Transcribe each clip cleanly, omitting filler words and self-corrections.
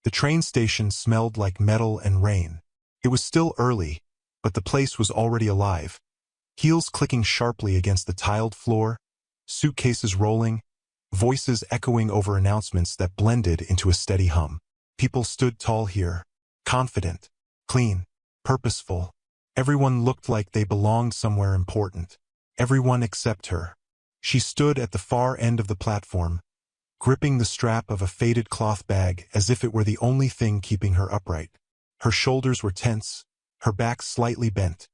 The train station smelled like metal and rain. It was still early, but the place was already alive. Heels clicking sharply against the tiled floor, suitcases rolling, voices echoing over announcements that blended into a steady hum. People stood tall here, confident, clean, purposeful. Everyone looked like they belonged somewhere important. Everyone except her. She stood at the far end of the platform, gripping the strap of a faded cloth bag as if it were the only thing keeping her upright. Her shoulders were tense, her back slightly bent.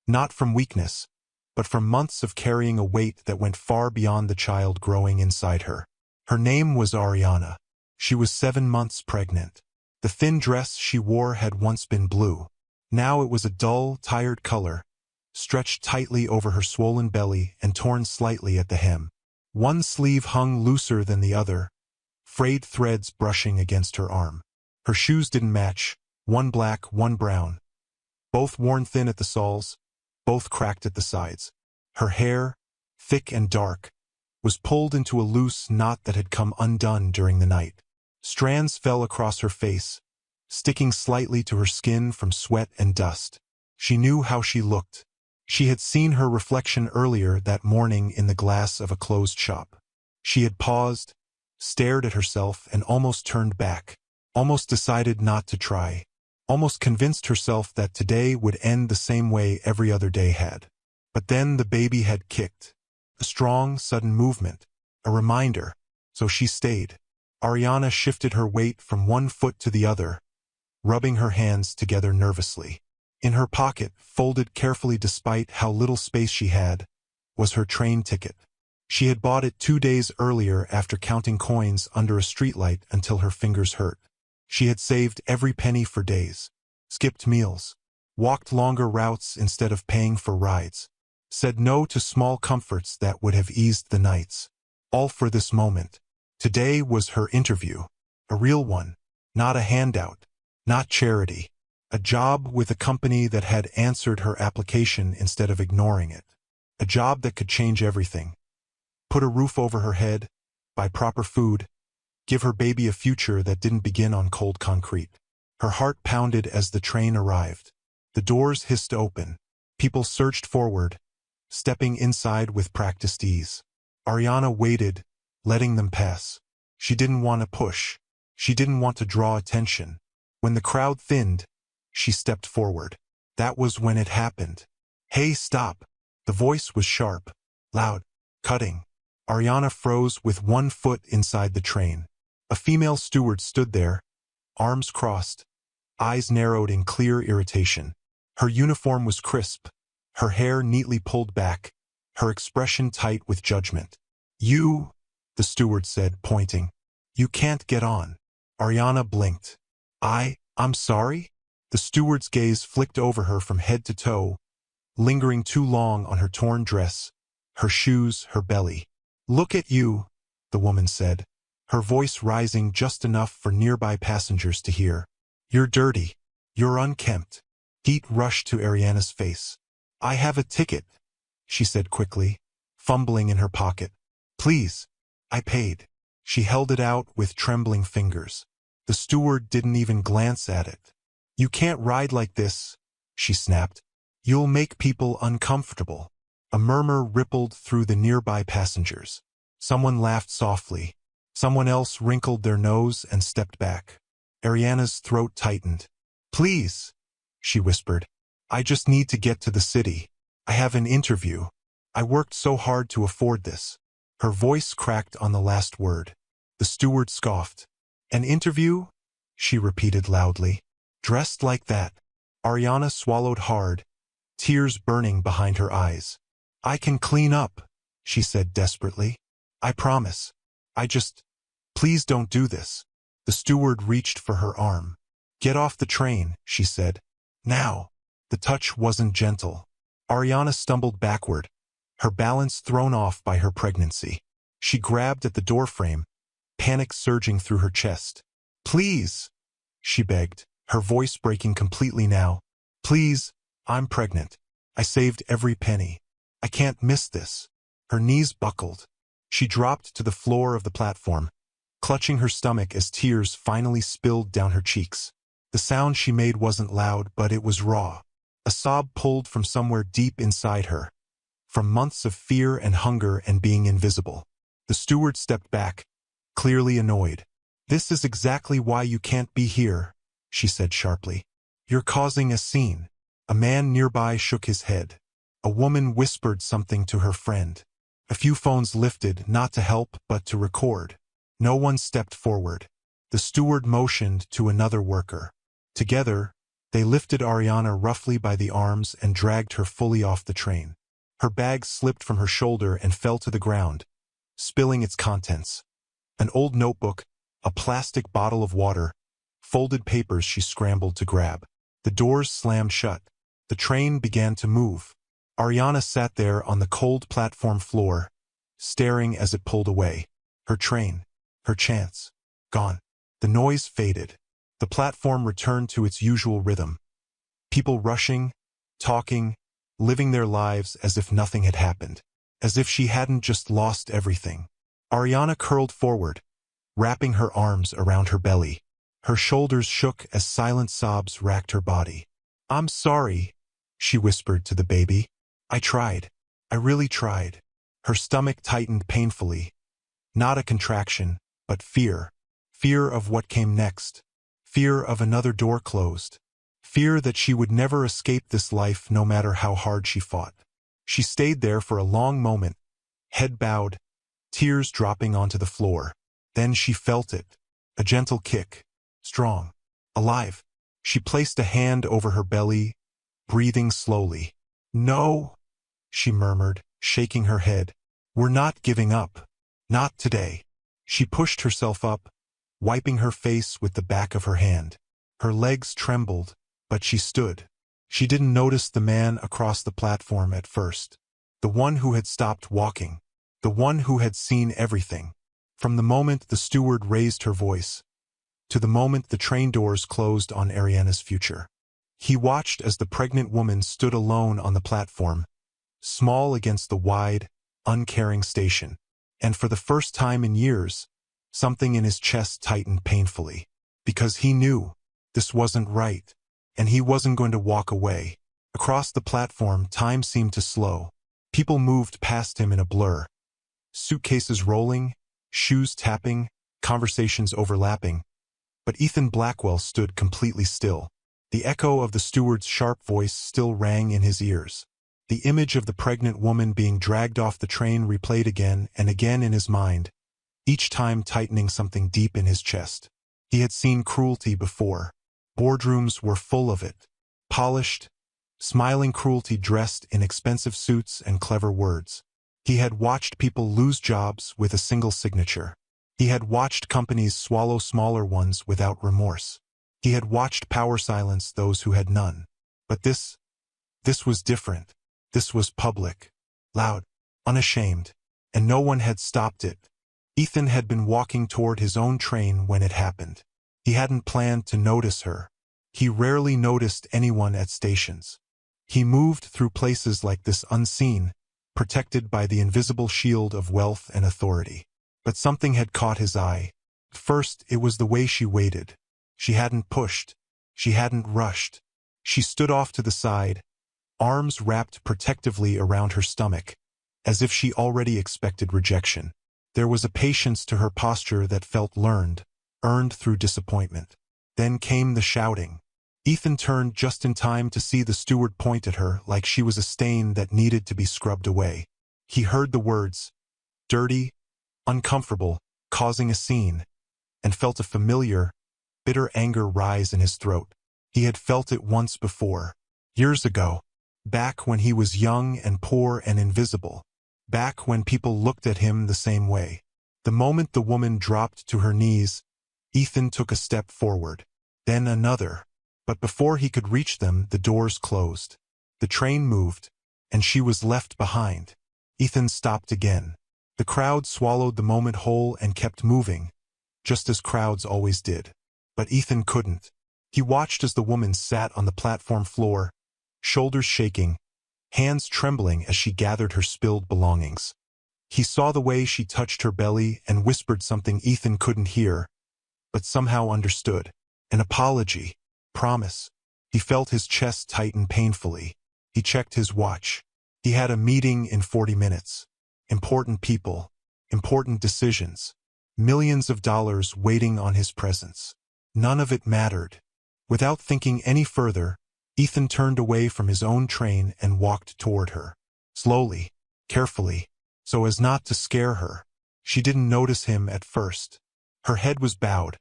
Not from weakness, but from months of carrying a weight that went far beyond the child growing inside her. Her name was Ariana. She was 7 months pregnant. The thin dress she wore had once been blue. Now it was a dull, tired color, stretched tightly over her swollen belly and torn slightly at the hem. One sleeve hung looser than the other, frayed threads brushing against her arm. Her shoes didn't match, one black, one brown. Both worn thin at the soles, both cracked at the sides. Her hair, thick and dark, was pulled into a loose knot that had come undone during the night. Strands fell across her face, sticking slightly to her skin from sweat and dust. She knew how she looked. She had seen her reflection earlier that morning in the glass of a closed shop. She had paused, stared at herself, and almost turned back, almost decided not to try, almost convinced herself that today would end the same way every other day had. But then the baby had kicked. A strong, sudden movement, a reminder, so she stayed. Ariana shifted her weight from one foot to the other, rubbing her hands together nervously. In her pocket, folded carefully despite how little space she had, was her train ticket. She had bought it 2 days earlier after counting coins under a streetlight until her fingers hurt. She had saved every penny for days, skipped meals, walked longer routes instead of paying for rides, said no to small comforts that would have eased the nights. All for this moment. Today was her interview, a real one, not a handout, not charity. A job with a company that had answered her application instead of ignoring it. A job that could change everything. Put a roof over her head, buy proper food, give her baby a future that didn't begin on cold concrete. Her heart pounded as the train arrived. The doors hissed open. People surged forward, stepping inside with practiced ease. Ariana waited, letting them pass. She didn't want to push. She didn't want to draw attention. When the crowd thinned, she stepped forward. That was when it happened. "Hey, stop!" The voice was sharp, loud, cutting. Ariana froze with one foot inside the train. A female steward stood there, arms crossed, eyes narrowed in clear irritation. Her uniform was crisp, her hair neatly pulled back, her expression tight with judgment. "You," the steward said, pointing. "You can't get on." Ariana blinked. I'm sorry?" The steward's gaze flicked over her from head to toe, lingering too long on her torn dress, her shoes, her belly. "Look at you," the woman said, her voice rising just enough for nearby passengers to hear. "You're dirty. You're unkempt." Heat rushed to Ariana's face. "I have a ticket," she said quickly, fumbling in her pocket. "Please, I paid." She held it out with trembling fingers. The steward didn't even glance at it. "You can't ride like this," she snapped. "You'll make people uncomfortable." A murmur rippled through the nearby passengers. Someone laughed softly. Someone else wrinkled their nose and stepped back. Ariana's throat tightened. "Please," she whispered. "I just need to get to the city. I have an interview. I worked so hard to afford this." Her voice cracked on the last word. The steward scoffed. "An interview?" she repeated loudly. "Dressed like that?" Ariana swallowed hard, tears burning behind her eyes. "I can clean up," she said desperately. "I promise. Please don't do this." The steward reached for her arm. "Get off the train," she said. "Now." The touch wasn't gentle. Ariana stumbled backward, her balance thrown off by her pregnancy. She grabbed at the doorframe, panic surging through her chest. "Please," she begged, her voice breaking completely now. "Please, I'm pregnant. I saved every penny. I can't miss this." Her knees buckled. She dropped to the floor of the platform, clutching her stomach as tears finally spilled down her cheeks. The sound she made wasn't loud, but it was raw. A sob pulled from somewhere deep inside her, from months of fear and hunger and being invisible. The steward stepped back, clearly annoyed. "This is exactly why you can't be here," she said sharply. "You're causing a scene." A man nearby shook his head. A woman whispered something to her friend. A few phones lifted, not to help, but to record. No one stepped forward. The steward motioned to another worker. Together, they lifted Ariana roughly by the arms and dragged her fully off the train. Her bag slipped from her shoulder and fell to the ground, spilling its contents. An old notebook, a plastic bottle of water, folded papers she scrambled to grab. The doors slammed shut. The train began to move. Ariana sat there on the cold platform floor, staring as it pulled away. Her train, her chance, gone. The noise faded. The platform returned to its usual rhythm. People rushing, talking, living their lives as if nothing had happened, as if she hadn't just lost everything. Ariana curled forward, wrapping her arms around her belly. Her shoulders shook as silent sobs racked her body. "I'm sorry," she whispered to the baby. "I tried. I really tried." Her stomach tightened painfully. Not a contraction, but fear. Fear of what came next. Fear of another door closed. Fear that she would never escape this life no matter how hard she fought. She stayed there for a long moment, head bowed, tears dropping onto the floor. Then she felt it. A gentle kick. Strong. Alive. She placed a hand over her belly, breathing slowly. "No," she murmured, shaking her head. "We're not giving up. Not today." She pushed herself up, wiping her face with the back of her hand. Her legs trembled, but she stood. She didn't notice the man across the platform at first. The one who had stopped walking. The one who had seen everything. From the moment the steward raised her voice, to the moment the train doors closed on Ariana's future. He watched as the pregnant woman stood alone on the platform, small against the wide, uncaring station. And for the first time in years, something in his chest tightened painfully. Because he knew this wasn't right, and he wasn't going to walk away. Across the platform, time seemed to slow. People moved past him in a blur. Suitcases rolling, shoes tapping, conversations overlapping. But Ethan Blackwell stood completely still. The echo of the steward's sharp voice still rang in his ears. The image of the pregnant woman being dragged off the train replayed again and again in his mind, each time tightening something deep in his chest. He had seen cruelty before. Boardrooms were full of it. Polished, smiling cruelty dressed in expensive suits and clever words. He had watched people lose jobs with a single signature. He had watched companies swallow smaller ones without remorse. He had watched power silence those who had none. But this was different. This was public, loud, unashamed, and no one had stopped it. Ethan had been walking toward his own train when it happened. He hadn't planned to notice her. He rarely noticed anyone at stations. He moved through places like this unseen, protected by the invisible shield of wealth and authority. But something had caught his eye. First, it was the way she waited. She hadn't pushed. She hadn't rushed. She stood off to the side, arms wrapped protectively around her stomach, as if she already expected rejection. There was a patience to her posture that felt learned, earned through disappointment. Then came the shouting. Ethan turned just in time to see the steward point at her like she was a stain that needed to be scrubbed away. He heard the words, dirty, uncomfortable, causing a scene, and felt a familiar, bitter anger rise in his throat. He had felt it once before, years ago, back when he was young and poor and invisible, back when people looked at him the same way. The moment the woman dropped to her knees, Ethan took a step forward, then another. But before he could reach them, the doors closed. The train moved, and she was left behind. Ethan stopped again. The crowd swallowed the moment whole and kept moving, just as crowds always did. But Ethan couldn't. He watched as the woman sat on the platform floor, shoulders shaking, hands trembling as she gathered her spilled belongings. He saw the way she touched her belly and whispered something Ethan couldn't hear, but somehow understood. An apology. Promise. He felt his chest tighten painfully. He checked his watch. He had a meeting in 40 minutes. Important people. Important decisions. Millions of dollars waiting on his presence. None of it mattered. Without thinking any further, Ethan turned away from his own train and walked toward her. Slowly, carefully, so as not to scare her. She didn't notice him at first. Her head was bowed,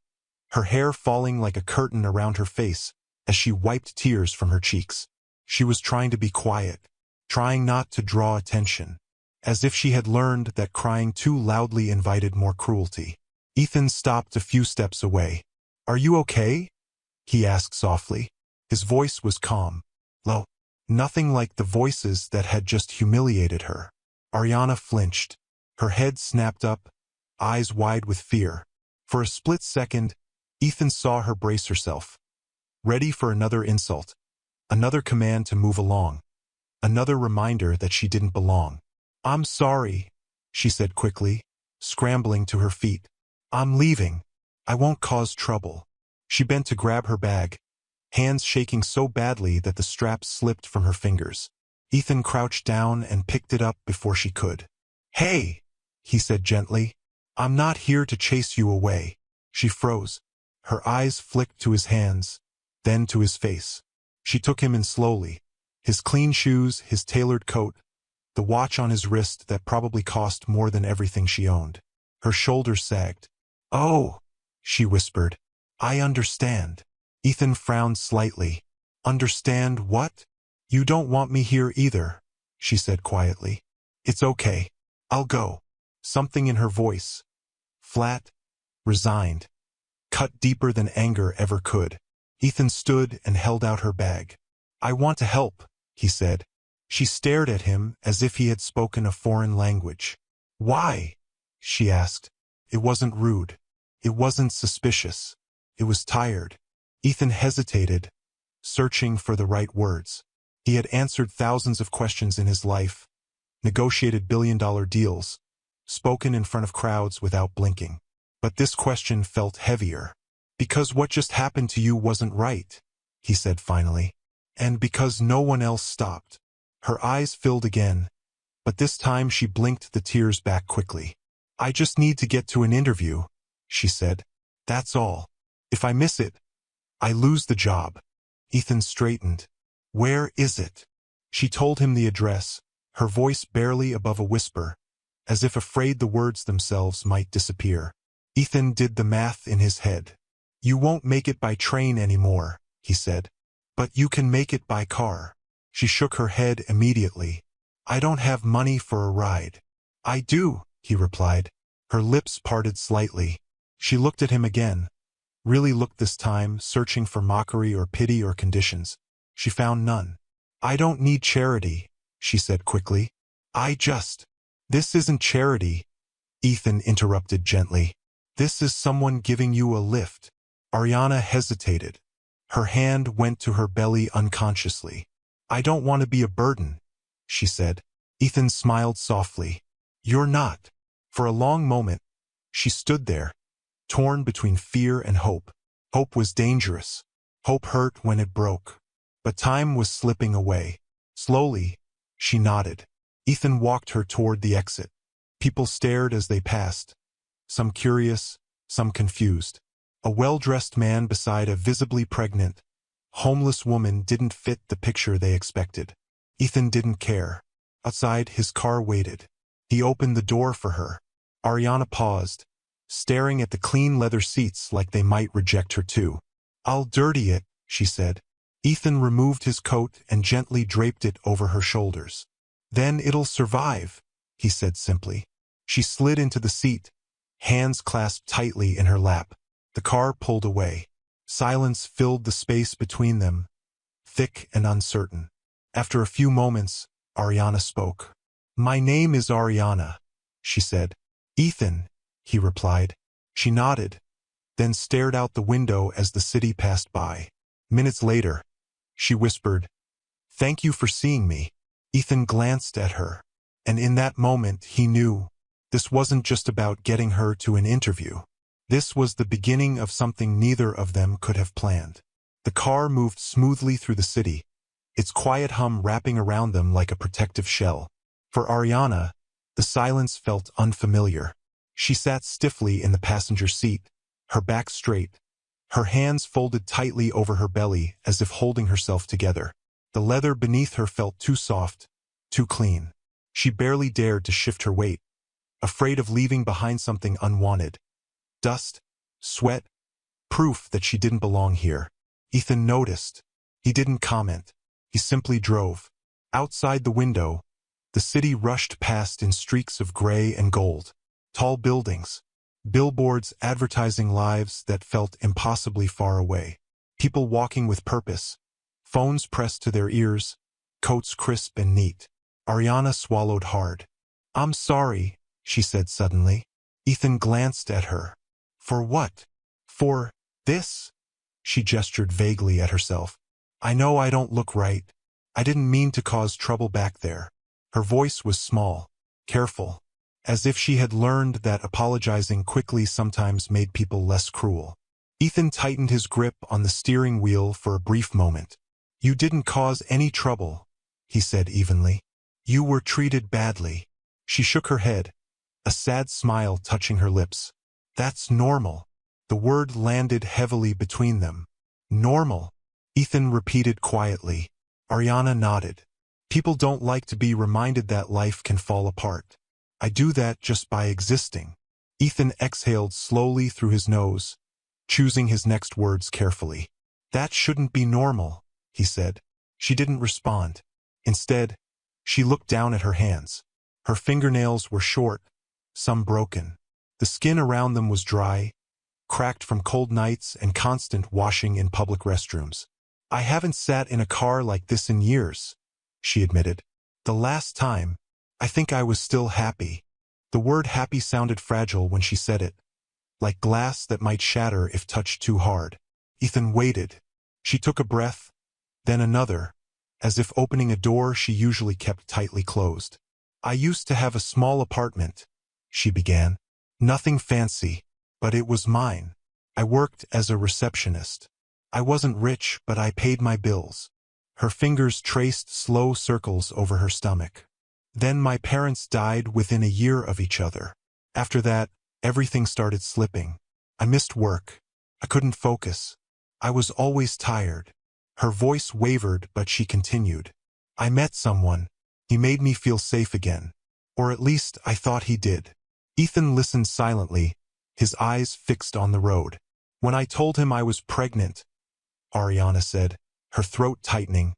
her hair falling like a curtain around her face as she wiped tears from her cheeks. She was trying to be quiet, trying not to draw attention, as if she had learned that crying too loudly invited more cruelty. Ethan stopped a few steps away. "Are you okay?" he asked softly. His voice was calm, low, nothing like the voices that had just humiliated her. Ariana flinched. Her head snapped up, eyes wide with fear. For a split second, Ethan saw her brace herself, ready for another insult, another command to move along, another reminder that she didn't belong. "I'm sorry," she said quickly, scrambling to her feet. "I'm leaving. I won't cause trouble." She bent to grab her bag, hands shaking so badly that the straps slipped from her fingers. Ethan crouched down and picked it up before she could. "Hey," he said gently. "I'm not here to chase you away." She froze. Her eyes flicked to his hands, then to his face. She took him in slowly. His clean shoes, his tailored coat, the watch on his wrist that probably cost more than everything she owned. Her shoulders sagged. "Oh," she whispered. "I understand." Ethan frowned slightly. "Understand what?" "You don't want me here either," she said quietly. "It's okay. I'll go." Something in her voice, flat, resigned, cut deeper than anger ever could. Ethan stood and held out her bag. "I want to help," he said. She stared at him as if he had spoken a foreign language. "Why?" she asked. It wasn't rude. It wasn't suspicious. It was tired. Ethan hesitated, searching for the right words. He had answered thousands of questions in his life, negotiated billion-dollar deals, spoken in front of crowds without blinking. But this question felt heavier. "Because what just happened to you wasn't right," he said finally. "And because no one else stopped." Her eyes filled again, but this time she blinked the tears back quickly. "I just need to get to an interview," she said. "That's all. If I miss it, I lose the job." Ethan straightened. "Where is it?" She told him the address, her voice barely above a whisper, as if afraid the words themselves might disappear. Ethan did the math in his head. "You won't make it by train anymore," he said. "But you can make it by car." She shook her head immediately. "I don't have money for a ride." "I do," he replied. Her lips parted slightly. She looked at him again, really looked this time, searching for mockery or pity or conditions. She found none. "I don't need charity," she said quickly. This isn't charity," Ethan interrupted gently. "This is someone giving you a lift." Ariana hesitated. Her hand went to her belly unconsciously. "I don't want to be a burden," she said. Ethan smiled softly. "You're not." For a long moment, she stood there, torn between fear and hope. Hope was dangerous. Hope hurt when it broke. But time was slipping away. Slowly, she nodded. Ethan walked her toward the exit. People stared as they passed, some curious, some confused. A well-dressed man beside a visibly pregnant, homeless woman didn't fit the picture they expected. Ethan didn't care. Outside, his car waited. He opened the door for her. Ariana paused, staring at the clean leather seats like they might reject her too. "I'll dirty it," she said. Ethan removed his coat and gently draped it over her shoulders. "Then it'll survive," he said simply. She slid into the seat, hands clasped tightly in her lap. The car pulled away. Silence filled the space between them, thick and uncertain. After a few moments, Ariana spoke. "My name is Ariana," she said. "Ethan," he replied. She nodded, then stared out the window as the city passed by. Minutes later, she whispered, "Thank you for seeing me." Ethan glanced at her, and in that moment he knew This wasn't just about getting her to an interview. This was the beginning of something neither of them could have planned. The car moved smoothly through the city, its quiet hum wrapping around them like a protective shell. For Ariana, the silence felt unfamiliar. She sat stiffly in the passenger seat, her back straight, her hands folded tightly over her belly as if holding herself together. The leather beneath her felt too soft, too clean. She barely dared to shift her weight, afraid of leaving behind something unwanted. Dust, sweat, proof that she didn't belong here. Ethan noticed. He didn't comment. He simply drove. Outside the window, the city rushed past in streaks of gray and gold. Tall buildings, billboards advertising lives that felt impossibly far away. People walking with purpose, phones pressed to their ears, coats crisp and neat. Ariana swallowed hard. "I'm sorry," she said suddenly. Ethan glanced at her. "For what?" "For this?" She gestured vaguely at herself. "I know I don't look right. I didn't mean to cause trouble back there." Her voice was small, careful, as if she had learned that apologizing quickly sometimes made people less cruel. Ethan tightened his grip on the steering wheel for a brief moment. "You didn't cause any trouble," he said evenly. "You were treated badly." She shook her head, a sad smile touching her lips. "That's normal." The word landed heavily between them. "Normal," Ethan repeated quietly. Ariana nodded. "People don't like to be reminded that life can fall apart. I do that just by existing." Ethan exhaled slowly through his nose, choosing his next words carefully. "That shouldn't be normal," he said. She didn't respond. Instead, she looked down at her hands. Her fingernails were short, some broken. The skin around them was dry, cracked from cold nights and constant washing in public restrooms. "I haven't sat in a car like this in years," she admitted. "The last time, I think I was still happy." The word happy sounded fragile when she said it, like glass that might shatter if touched too hard. Ethan waited. She took a breath, then another, as if opening a door she usually kept tightly closed. "I used to have a small apartment," she began. "Nothing fancy, but it was mine. I worked as a receptionist. I wasn't rich, but I paid my bills." Her fingers traced slow circles over her stomach. "Then my parents died within a year of each other. After that, everything started slipping. I missed work. I couldn't focus. I was always tired." Her voice wavered, but she continued. "I met someone. He made me feel safe again. Or at least I thought he did." Ethan listened silently, his eyes fixed on the road. "When I told him I was pregnant," Ariana said, her throat tightening,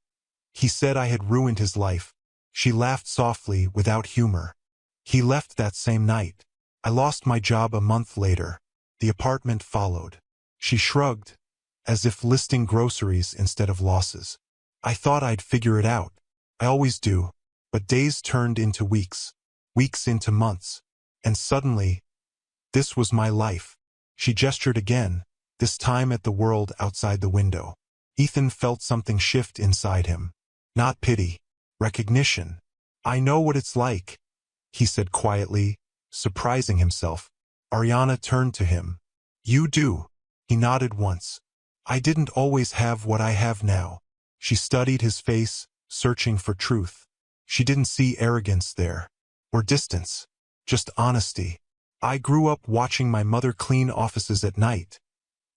"he said I had ruined his life." She laughed softly, without humor. "He left that same night. I lost my job a month later. The apartment followed." She shrugged, as if listing groceries instead of losses. "I thought I'd figure it out. I always do. But days turned into weeks, weeks into months. And suddenly, this was my life." She gestured again, this time at the world outside the window. Ethan felt something shift inside him. Not pity, recognition. "I know what it's like," he said quietly, surprising himself. Ariana turned to him. "You do." He nodded once. "I didn't always have what I have now." She studied his face, searching for truth. She didn't see arrogance there, or distance, just honesty. "I grew up watching my mother clean offices at night,"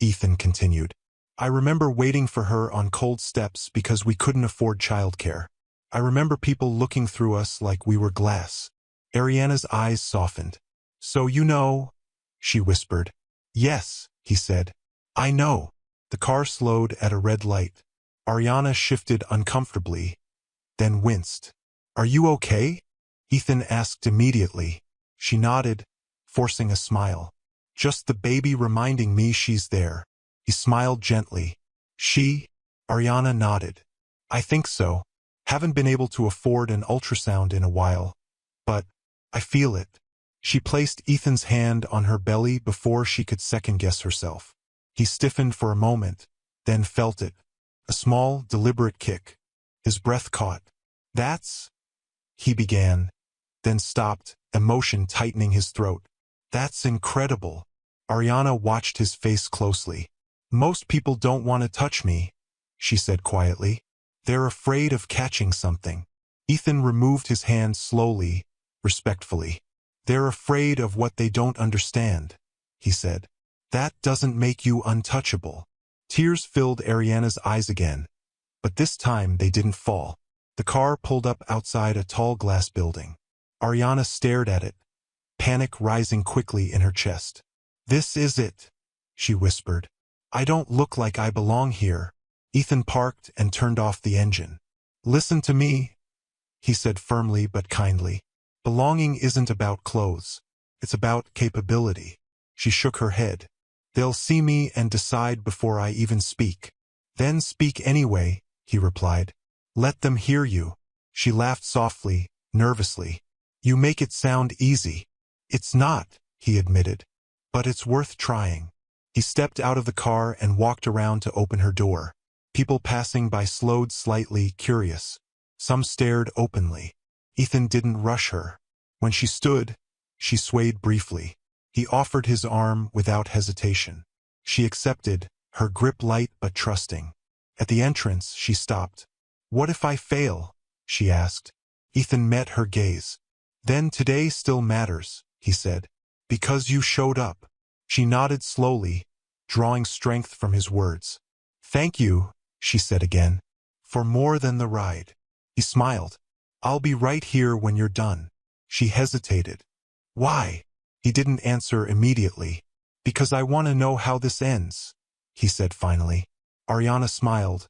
Ethan continued. "I remember waiting for her on cold steps because we couldn't afford childcare. I remember people looking through us like we were glass." Ariana's eyes softened. "So you know," she whispered. "Yes," he said. "I know." The car slowed at a red light. Ariana shifted uncomfortably, then winced. "Are you okay?" Ethan asked immediately. She nodded, forcing a smile. "Just the baby reminding me she's there." He smiled gently. "She?" Ariana nodded. "I think so. Haven't been able to afford an ultrasound in a while. But I feel it." She placed Ethan's hand on her belly before she could second-guess herself. He stiffened for a moment, then felt it. A small, deliberate kick. His breath caught. "That's—" he began, then stopped, emotion tightening his throat. That's incredible. Ariana watched his face closely. Most people don't want to touch me, she said quietly. They're afraid of catching something. Ethan removed his hand slowly, respectfully. They're afraid of what they don't understand, he said. That doesn't make you untouchable. Tears filled Ariana's eyes again, but this time they didn't fall. The car pulled up outside a tall glass building. Ariana stared at it, panic rising quickly in her chest. This is it, she whispered. I don't look like I belong here. Ethan parked and turned off the engine. Listen to me, he said firmly but kindly. Belonging isn't about clothes. It's about capability. She shook her head. They'll see me and decide before I even speak. Then speak anyway, he replied. Let them hear you. She laughed softly, nervously. You make it sound easy. It's not, he admitted. But it's worth trying. He stepped out of the car and walked around to open her door. People passing by slowed slightly, curious. Some stared openly. Ethan didn't rush her. When she stood, she swayed briefly. He offered his arm without hesitation. She accepted, her grip light but trusting. At the entrance, she stopped. What if I fail? She asked. Ethan met her gaze. Then today still matters, he said. Because you showed up. She nodded slowly, drawing strength from his words. Thank you, she said again, for more than the ride. He smiled. I'll be right here when you're done. She hesitated. Why? He didn't answer immediately. Because I want to know how this ends, he said finally. Ariana smiled,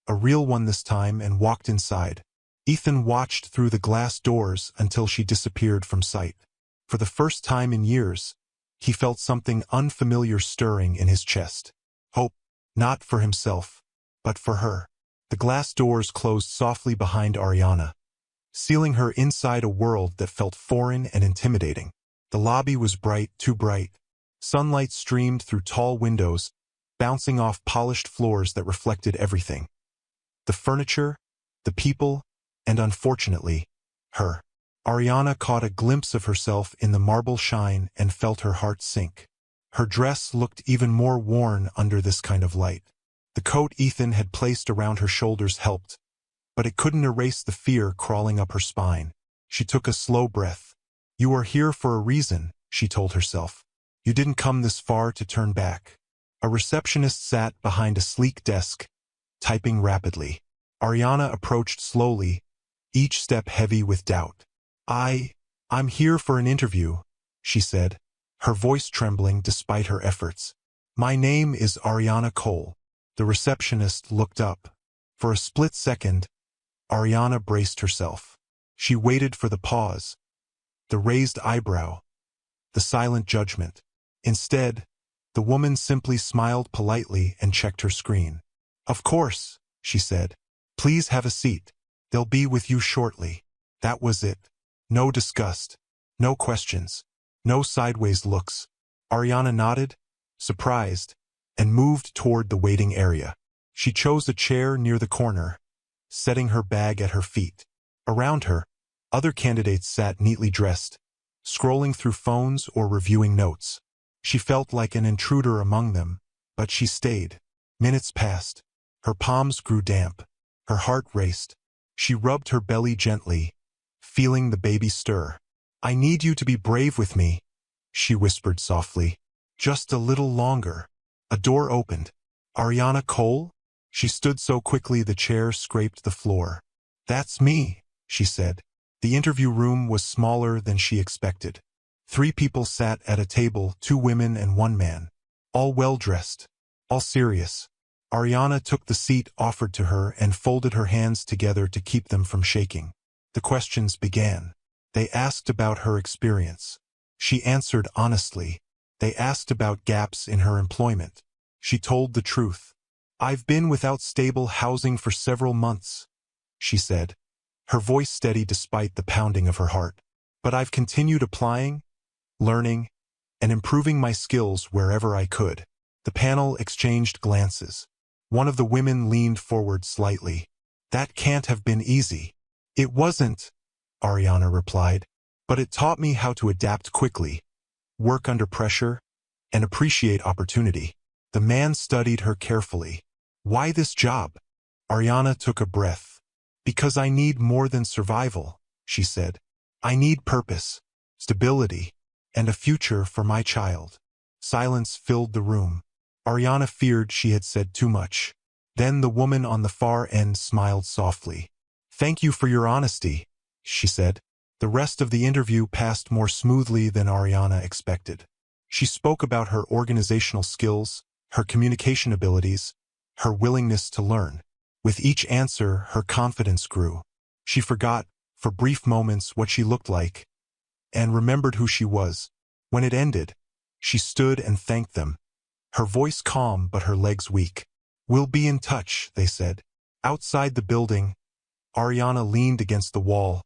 a real one this time, and walked inside. Ethan watched through the glass doors until she disappeared from sight. For the first time in years, he felt something unfamiliar stirring in his chest. Hope, not for himself, but for her. The glass doors closed softly behind Ariana, sealing her inside a world that felt foreign and intimidating. The lobby was bright, too bright. Sunlight streamed through tall windows, bouncing off polished floors that reflected everything. The furniture, the people, and unfortunately, her. Ariana caught a glimpse of herself in the marble shine and felt her heart sink. Her dress looked even more worn under this kind of light. The coat Ethan had placed around her shoulders helped, but it couldn't erase the fear crawling up her spine. She took a slow breath. You are here for a reason, she told herself. You didn't come this far to turn back. A receptionist sat behind a sleek desk, typing rapidly. Ariana approached slowly, each step heavy with doubt. I'm here for an interview, she said, her voice trembling despite her efforts. My name is Ariana Cole. The receptionist looked up. For a split second, Ariana braced herself. She waited for the pause, the raised eyebrow, the silent judgment. Instead, the woman simply smiled politely and checked her screen. Of course, she said. Please have a seat. They'll be with you shortly. That was it. No disgust, no questions, no sideways looks. Ariana nodded, surprised, and moved toward the waiting area. She chose a chair near the corner, setting her bag at her feet. Around her, other candidates sat neatly dressed, scrolling through phones or reviewing notes. She felt like an intruder among them, but she stayed. Minutes passed. Her palms grew damp. Her heart raced. She rubbed her belly gently, feeling the baby stir. I need you to be brave with me, she whispered softly. Just a little longer. A door opened. Ariana Cole? She stood so quickly the chair scraped the floor. That's me, she said. The interview room was smaller than she expected. 3 people sat at a table, 2 women and 1 man. All well-dressed. All serious. Ariana took the seat offered to her and folded her hands together to keep them from shaking. The questions began. They asked about her experience. She answered honestly. They asked about gaps in her employment. She told the truth. I've been without stable housing for several months, she said, her voice steady despite the pounding of her heart. But I've continued applying, learning, and improving my skills wherever I could. The panel exchanged glances. One of the women leaned forward slightly. That can't have been easy. It wasn't, Ariana replied. But it taught me how to adapt quickly, work under pressure, and appreciate opportunity. The man studied her carefully. Why this job? Ariana took a breath. Because I need more than survival, she said. I need purpose, stability, and a future for my child. Silence filled the room. Ariana feared she had said too much. Then the woman on the far end smiled softly. Thank you for your honesty, she said. The rest of the interview passed more smoothly than Ariana expected. She spoke about her organizational skills, her communication abilities, her willingness to learn. With each answer, her confidence grew. She forgot, for brief moments, what she looked like, and remembered who she was. When it ended, she stood and thanked them, her voice calm but her legs weak. We'll be in touch, they said. Outside the building, Ariana leaned against the wall,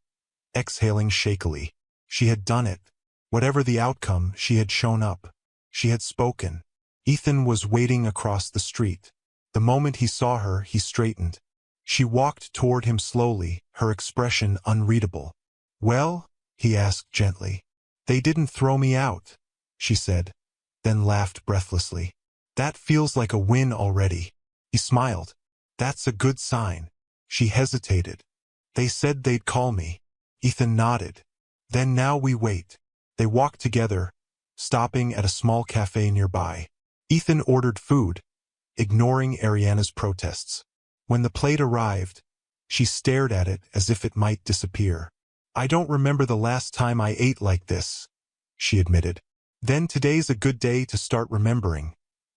exhaling shakily. She had done it. Whatever the outcome, she had shown up. She had spoken. Ethan was waiting across the street. The moment he saw her, he straightened. She walked toward him slowly, her expression unreadable. Well? He asked gently. They didn't throw me out, she said, then laughed breathlessly. That feels like a win already. He smiled. That's a good sign. She hesitated. They said they'd call me. Ethan nodded. Then now we wait. They walked together, stopping at a small cafe nearby. Ethan ordered food, ignoring Ariana's protests. When the plate arrived, she stared at it as if it might disappear. I don't remember the last time I ate like this, she admitted. Then today's a good day to start remembering,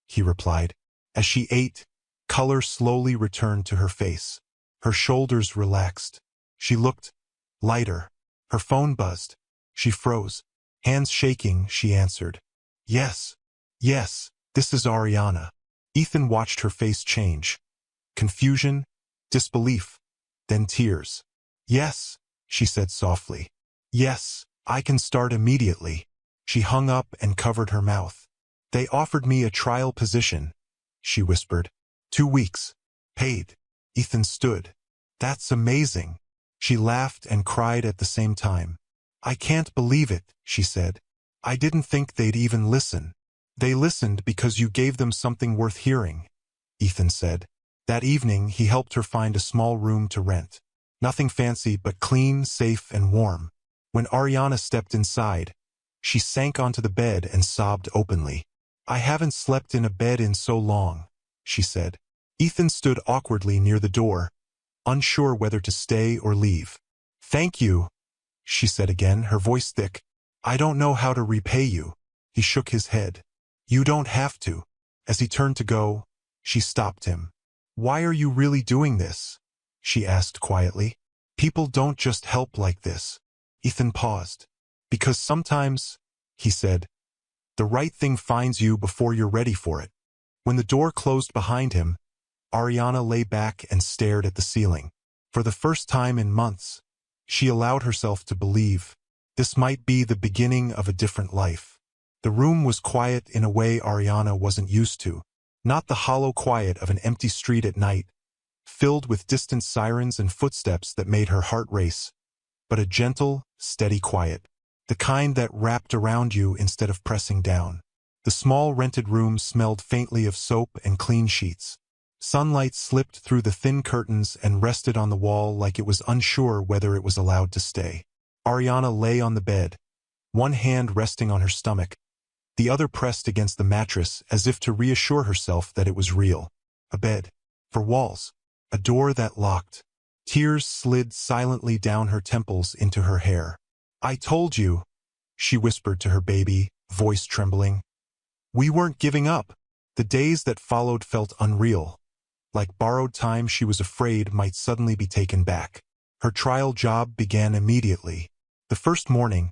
he replied. As she ate, color slowly returned to her face. Her shoulders relaxed. She looked lighter. Her phone buzzed. She froze. Hands shaking, she answered. Yes, this is Ariana. Ethan watched her face change. Confusion, disbelief, then tears. Yes, she said softly. Yes, I can start immediately. She hung up and covered her mouth. They offered me a trial position, she whispered. 2 weeks. Paid. Ethan stood. That's amazing. She laughed and cried at the same time. I can't believe it, she said. I didn't think they'd even listen. They listened because you gave them something worth hearing, Ethan said. That evening, he helped her find a small room to rent. Nothing fancy, but clean, safe, and warm. When Ariana stepped inside, she sank onto the bed and sobbed openly. I haven't slept in a bed in so long, she said. Ethan stood awkwardly near the door, unsure whether to stay or leave. Thank you, she said again, her voice thick. I don't know how to repay you. He shook his head. You don't have to. As he turned to go, she stopped him. Why are you really doing this? She asked quietly. People don't just help like this. Ethan paused. Because sometimes, he said, the right thing finds you before you're ready for it. When the door closed behind him, Ariana lay back and stared at the ceiling. For the first time in months, she allowed herself to believe this might be the beginning of a different life. The room was quiet in a way Ariana wasn't used to. Not the hollow quiet of an empty street at night, filled with distant sirens and footsteps that made her heart race, but a gentle, steady quiet, the kind that wrapped around you instead of pressing down. The small rented room smelled faintly of soap and clean sheets. Sunlight slipped through the thin curtains and rested on the wall like it was unsure whether it was allowed to stay. Ariana lay on the bed, one hand resting on her stomach, the other pressed against the mattress as if to reassure herself that it was real. A bed. For walls. A door that locked. Tears slid silently down her temples into her hair. I told you, she whispered to her baby, voice trembling. We weren't giving up. The days that followed felt unreal. Like borrowed time she was afraid might suddenly be taken back. Her trial job began immediately. The first morning,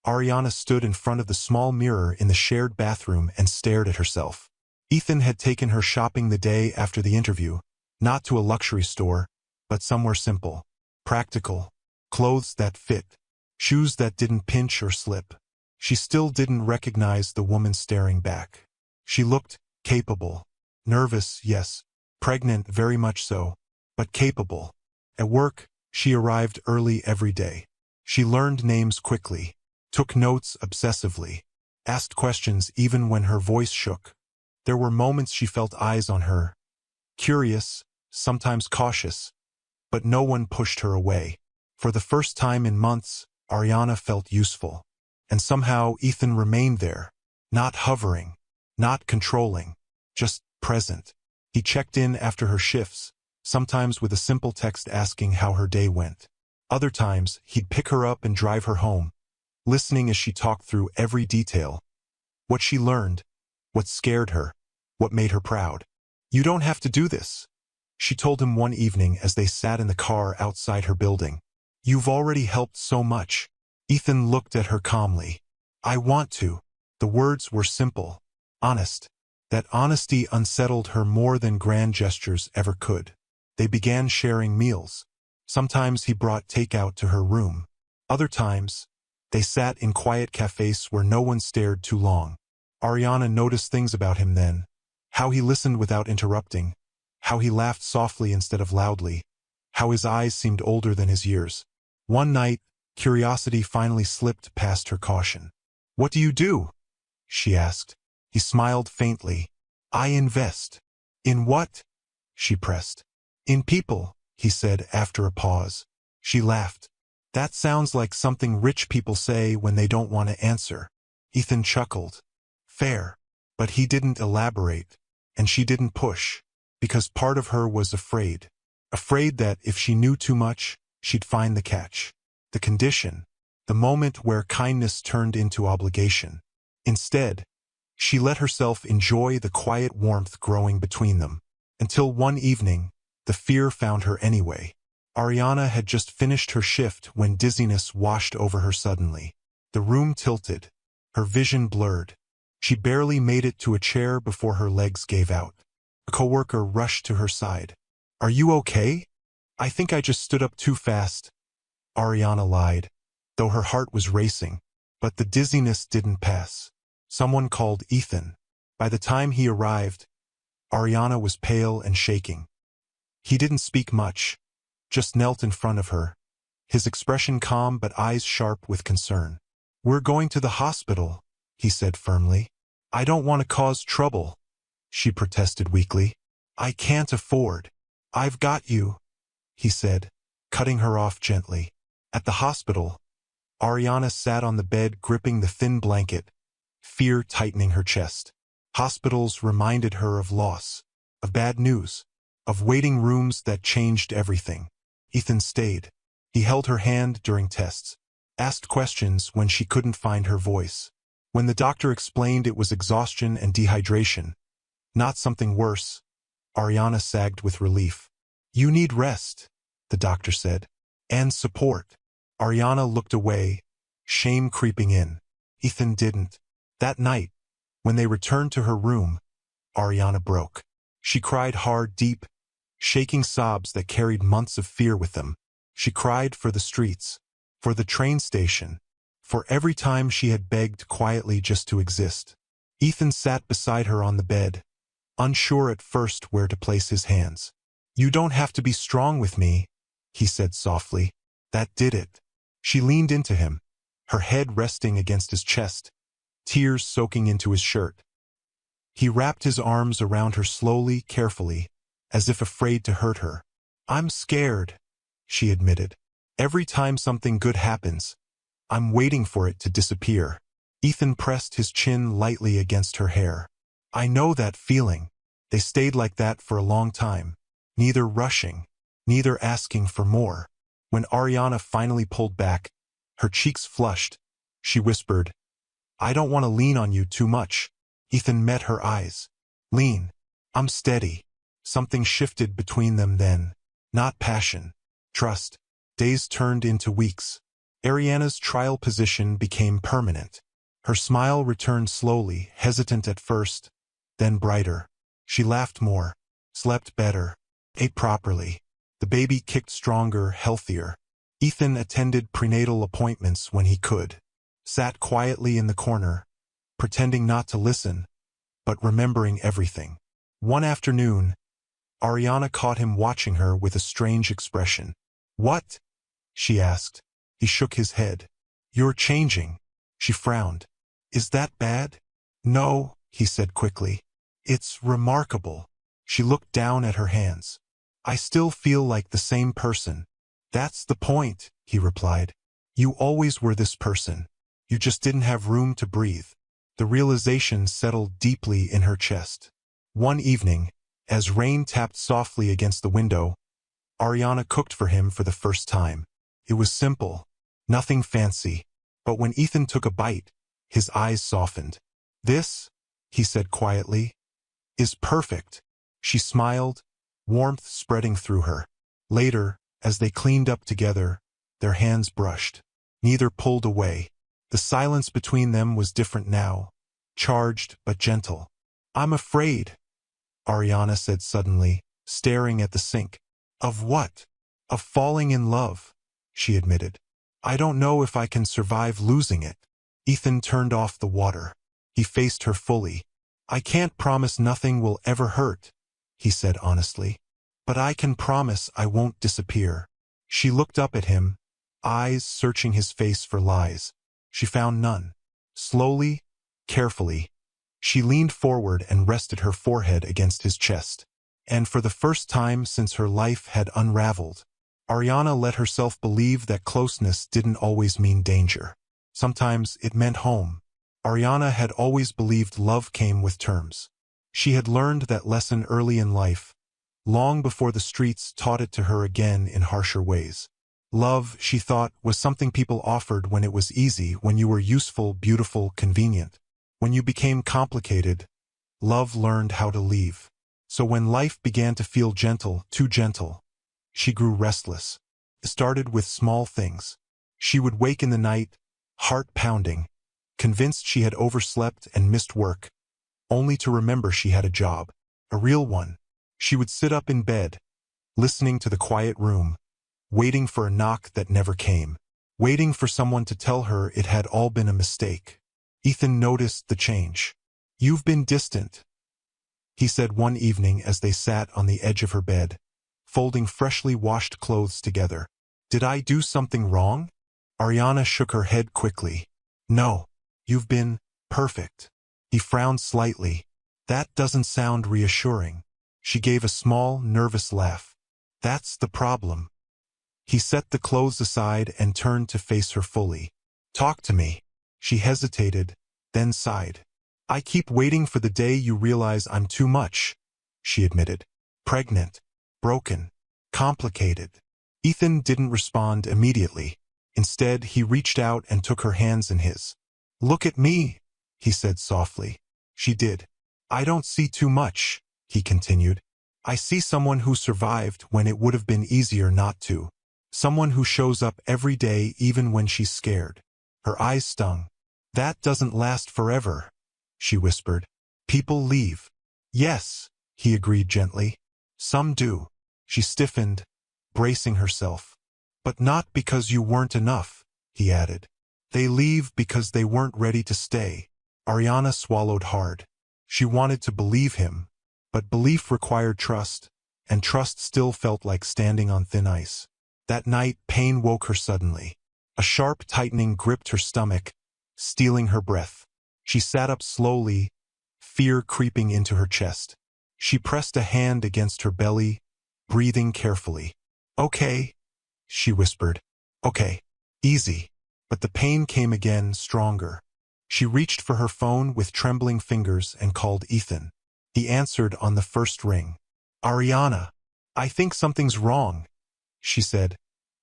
Ariana stood in front of the small mirror in the shared bathroom and stared at herself. Ethan had taken her shopping the day after the interview, not to a luxury store, but somewhere simple, practical, clothes that fit, shoes that didn't pinch or slip. She still didn't recognize the woman staring back. She looked capable, nervous, yes, pregnant, very much so, but capable. At work, she arrived early every day. She learned names quickly, took notes obsessively, asked questions even when her voice shook. There were moments she felt eyes on her, curious, sometimes cautious, but no one pushed her away. For the first time in months, Ariana felt useful. And somehow Ethan remained there, not hovering, not controlling, just present. He checked in after her shifts, sometimes with a simple text asking how her day went. Other times, he'd pick her up and drive her home, listening as she talked through every detail. What she learned, what scared her, what made her proud. "You don't have to do this," she told him one evening as they sat in the car outside her building. "You've already helped so much." Ethan looked at her calmly. "I want to." The words were simple, honest. That honesty unsettled her more than grand gestures ever could. They began sharing meals. Sometimes he brought takeout to her room. Other times, they sat in quiet cafes where no one stared too long. Ariana noticed things about him then. How he listened without interrupting. How he laughed softly instead of loudly. How his eyes seemed older than his years. One night, curiosity finally slipped past her caution. "What do you do?" she asked. He smiled faintly. "I invest." "In what?" she pressed. "In people," he said after a pause. She laughed. "That sounds like something rich people say when they don't want to answer." Ethan chuckled. Fair. But he didn't elaborate, and she didn't push, because part of her was afraid. Afraid that if she knew too much, she'd find the catch. The condition. The moment where kindness turned into obligation. Instead, she let herself enjoy the quiet warmth growing between them. Until one evening, the fear found her anyway. Ariana had just finished her shift when dizziness washed over her suddenly. The room tilted. Her vision blurred. She barely made it to a chair before her legs gave out. A coworker rushed to her side. "Are you okay?" "I think I just stood up too fast," Ariana lied, though her heart was racing. But the dizziness didn't pass. Someone called Ethan. By the time he arrived, Ariana was pale and shaking. He didn't speak much, just knelt in front of her, his expression calm but eyes sharp with concern. "We're going to the hospital," he said firmly. "I don't want to cause trouble," she protested weakly. "I can't afford." "I've got you," he said, cutting her off gently. At the hospital, Ariana sat on the bed gripping the thin blanket, fear tightening her chest. Hospitals reminded her of loss, of bad news, of waiting rooms that changed everything. Ethan stayed. He held her hand during tests, asked questions when she couldn't find her voice. When the doctor explained it was exhaustion and dehydration, not something worse, Ariana sagged with relief. "You need rest," the doctor said, "and support." Ariana looked away, shame creeping in. Ethan didn't. That night, when they returned to her room, Ariana broke. She cried hard, deep, shaking sobs that carried months of fear with them. She cried for the streets, for the train station, for every time she had begged quietly just to exist. Ethan sat beside her on the bed, unsure at first where to place his hands. "You don't have to be strong with me," he said softly. That did it. She leaned into him, her head resting against his chest, tears soaking into his shirt. He wrapped his arms around her slowly, carefully, as if afraid to hurt her. "I'm scared," she admitted. "Every time something good happens, I'm waiting for it to disappear." Ethan pressed his chin lightly against her hair. "I know that feeling." They stayed like that for a long time, neither rushing, neither asking for more. When Ariana finally pulled back, her cheeks flushed, she whispered, "I don't want to lean on you too much." Ethan met her eyes. "Lean. I'm steady." Something shifted between them then. Not passion. Trust. Days turned into weeks. Ariana's trial position became permanent. Her smile returned slowly, hesitant at first, then brighter. She laughed more, slept better, ate properly. The baby kicked stronger, healthier. Ethan attended prenatal appointments when he could, sat quietly in the corner, pretending not to listen, but remembering everything. One afternoon, Ariana caught him watching her with a strange expression. "What?" she asked. He shook his head. You're changing. She frowned. Is that bad? No, he said quickly. It's remarkable. She looked down at her hands. I still feel like the same person. That's the point, he replied. You always were this person. You just didn't have room to breathe. The realization settled deeply in her chest. One evening, as rain tapped softly against the window, Ariana cooked for him for the first time. It was simple, nothing fancy, but when Ethan took a bite, his eyes softened. This, he said quietly, is perfect. She smiled, warmth spreading through her. Later, as they cleaned up together, their hands brushed. Neither pulled away. The silence between them was different now, charged but gentle. I'm afraid, Ariana said suddenly, staring at the sink. Of what? Of falling in love, she admitted. I don't know if I can survive losing it. Ethan turned off the water. He faced her fully. I can't promise nothing will ever hurt, he said honestly. But I can promise I won't disappear. She looked up at him, eyes searching his face for lies. She found none. Slowly, carefully, she leaned forward and rested her forehead against his chest. And for the first time since her life had unraveled, Ariana let herself believe that closeness didn't always mean danger. Sometimes it meant home. Ariana had always believed love came with terms. She had learned that lesson early in life, long before the streets taught it to her again in harsher ways. Love, she thought, was something people offered when it was easy, when you were useful, beautiful, convenient. When you became complicated, love learned how to leave. So when life began to feel gentle, too gentle, she grew restless. It started with small things. She would wake in the night, heart pounding, convinced she had overslept and missed work, only to remember she had a job, a real one. She would sit up in bed, listening to the quiet room, waiting for a knock that never came, waiting for someone to tell her it had all been a mistake. Ethan noticed the change. You've been distant, he said one evening as they sat on the edge of her bed, folding freshly washed clothes together. Did I do something wrong? Ariana shook her head quickly. No, you've been perfect. He frowned slightly. That doesn't sound reassuring. She gave a small, nervous laugh. That's the problem. He set the clothes aside and turned to face her fully. Talk to me. She hesitated, then sighed. I keep waiting for the day you realize I'm too much, she admitted. Pregnant, broken, complicated. Ethan didn't respond immediately. Instead, he reached out and took her hands in his. Look at me, he said softly. She did. I don't see too much, he continued. I see someone who survived when it would have been easier not to. Someone who shows up every day even when she's scared. Her eyes stung. That doesn't last forever, she whispered. People leave. Yes, he agreed gently. Some do. She stiffened, bracing herself. But not because you weren't enough, he added. They leave because they weren't ready to stay. Ariana swallowed hard. She wanted to believe him, but belief required trust, and trust still felt like standing on thin ice. That night, pain woke her suddenly. A sharp tightening gripped her stomach, stealing her breath. She sat up slowly, fear creeping into her chest. She pressed a hand against her belly, breathing carefully. Okay, she whispered. Okay, easy. But the pain came again, stronger. She reached for her phone with trembling fingers and called Ethan. He answered on the first ring. Ariana, I think something's wrong, she said,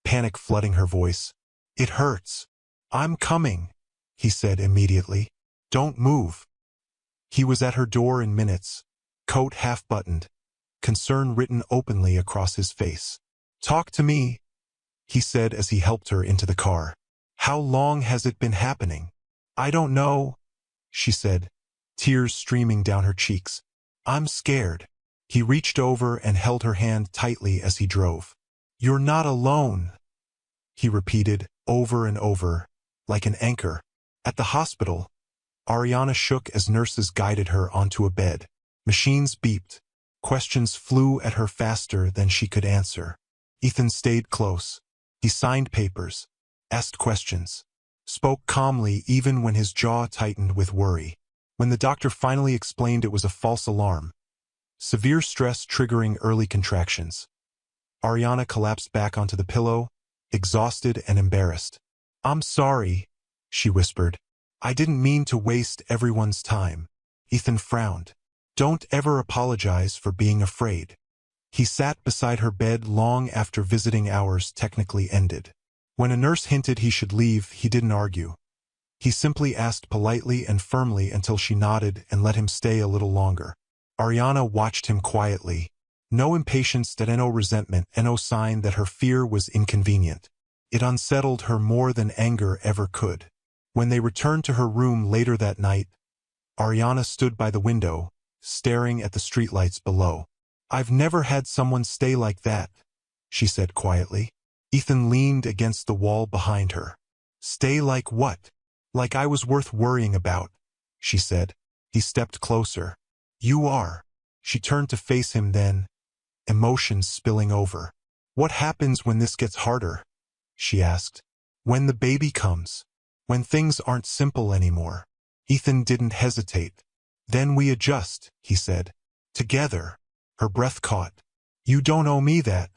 panic flooding her voice. It hurts. I'm coming, he said immediately. Don't move. He was at her door in minutes, coat half-buttoned, concern written openly across his face. Talk to me, he said as he helped her into the car. How long has it been happening? I don't know, she said, tears streaming down her cheeks. I'm scared. He reached over and held her hand tightly as he drove. You're not alone, he repeated over and over, like an anchor. At the hospital, Ariana shook as nurses guided her onto a bed. Machines beeped. Questions flew at her faster than she could answer. Ethan stayed close. He signed papers, asked questions, spoke calmly even when his jaw tightened with worry. When the doctor finally explained it was a false alarm, severe stress triggering early contractions, Ariana collapsed back onto the pillow, exhausted and embarrassed. "I'm sorry," she whispered. "I didn't mean to waste everyone's time." Ethan frowned. "Don't ever apologize for being afraid." He sat beside her bed long after visiting hours technically ended. When a nurse hinted he should leave, he didn't argue. He simply asked politely and firmly until she nodded and let him stay a little longer. Ariana watched him quietly. No impatience, no resentment, no sign that her fear was inconvenient. It unsettled her more than anger ever could. When they returned to her room later that night, Ariana stood by the window, staring at the streetlights below. "I've never had someone stay like that," she said quietly. Ethan leaned against the wall behind her. "Stay like what?" "Like I was worth worrying about," she said. He stepped closer. "You are." She turned to face him then, emotions spilling over. "What happens when this gets harder?" she asked. "When the baby comes. When things aren't simple anymore." Ethan didn't hesitate. "Then we adjust," he said. "Together." Her breath caught. "You don't owe me that,"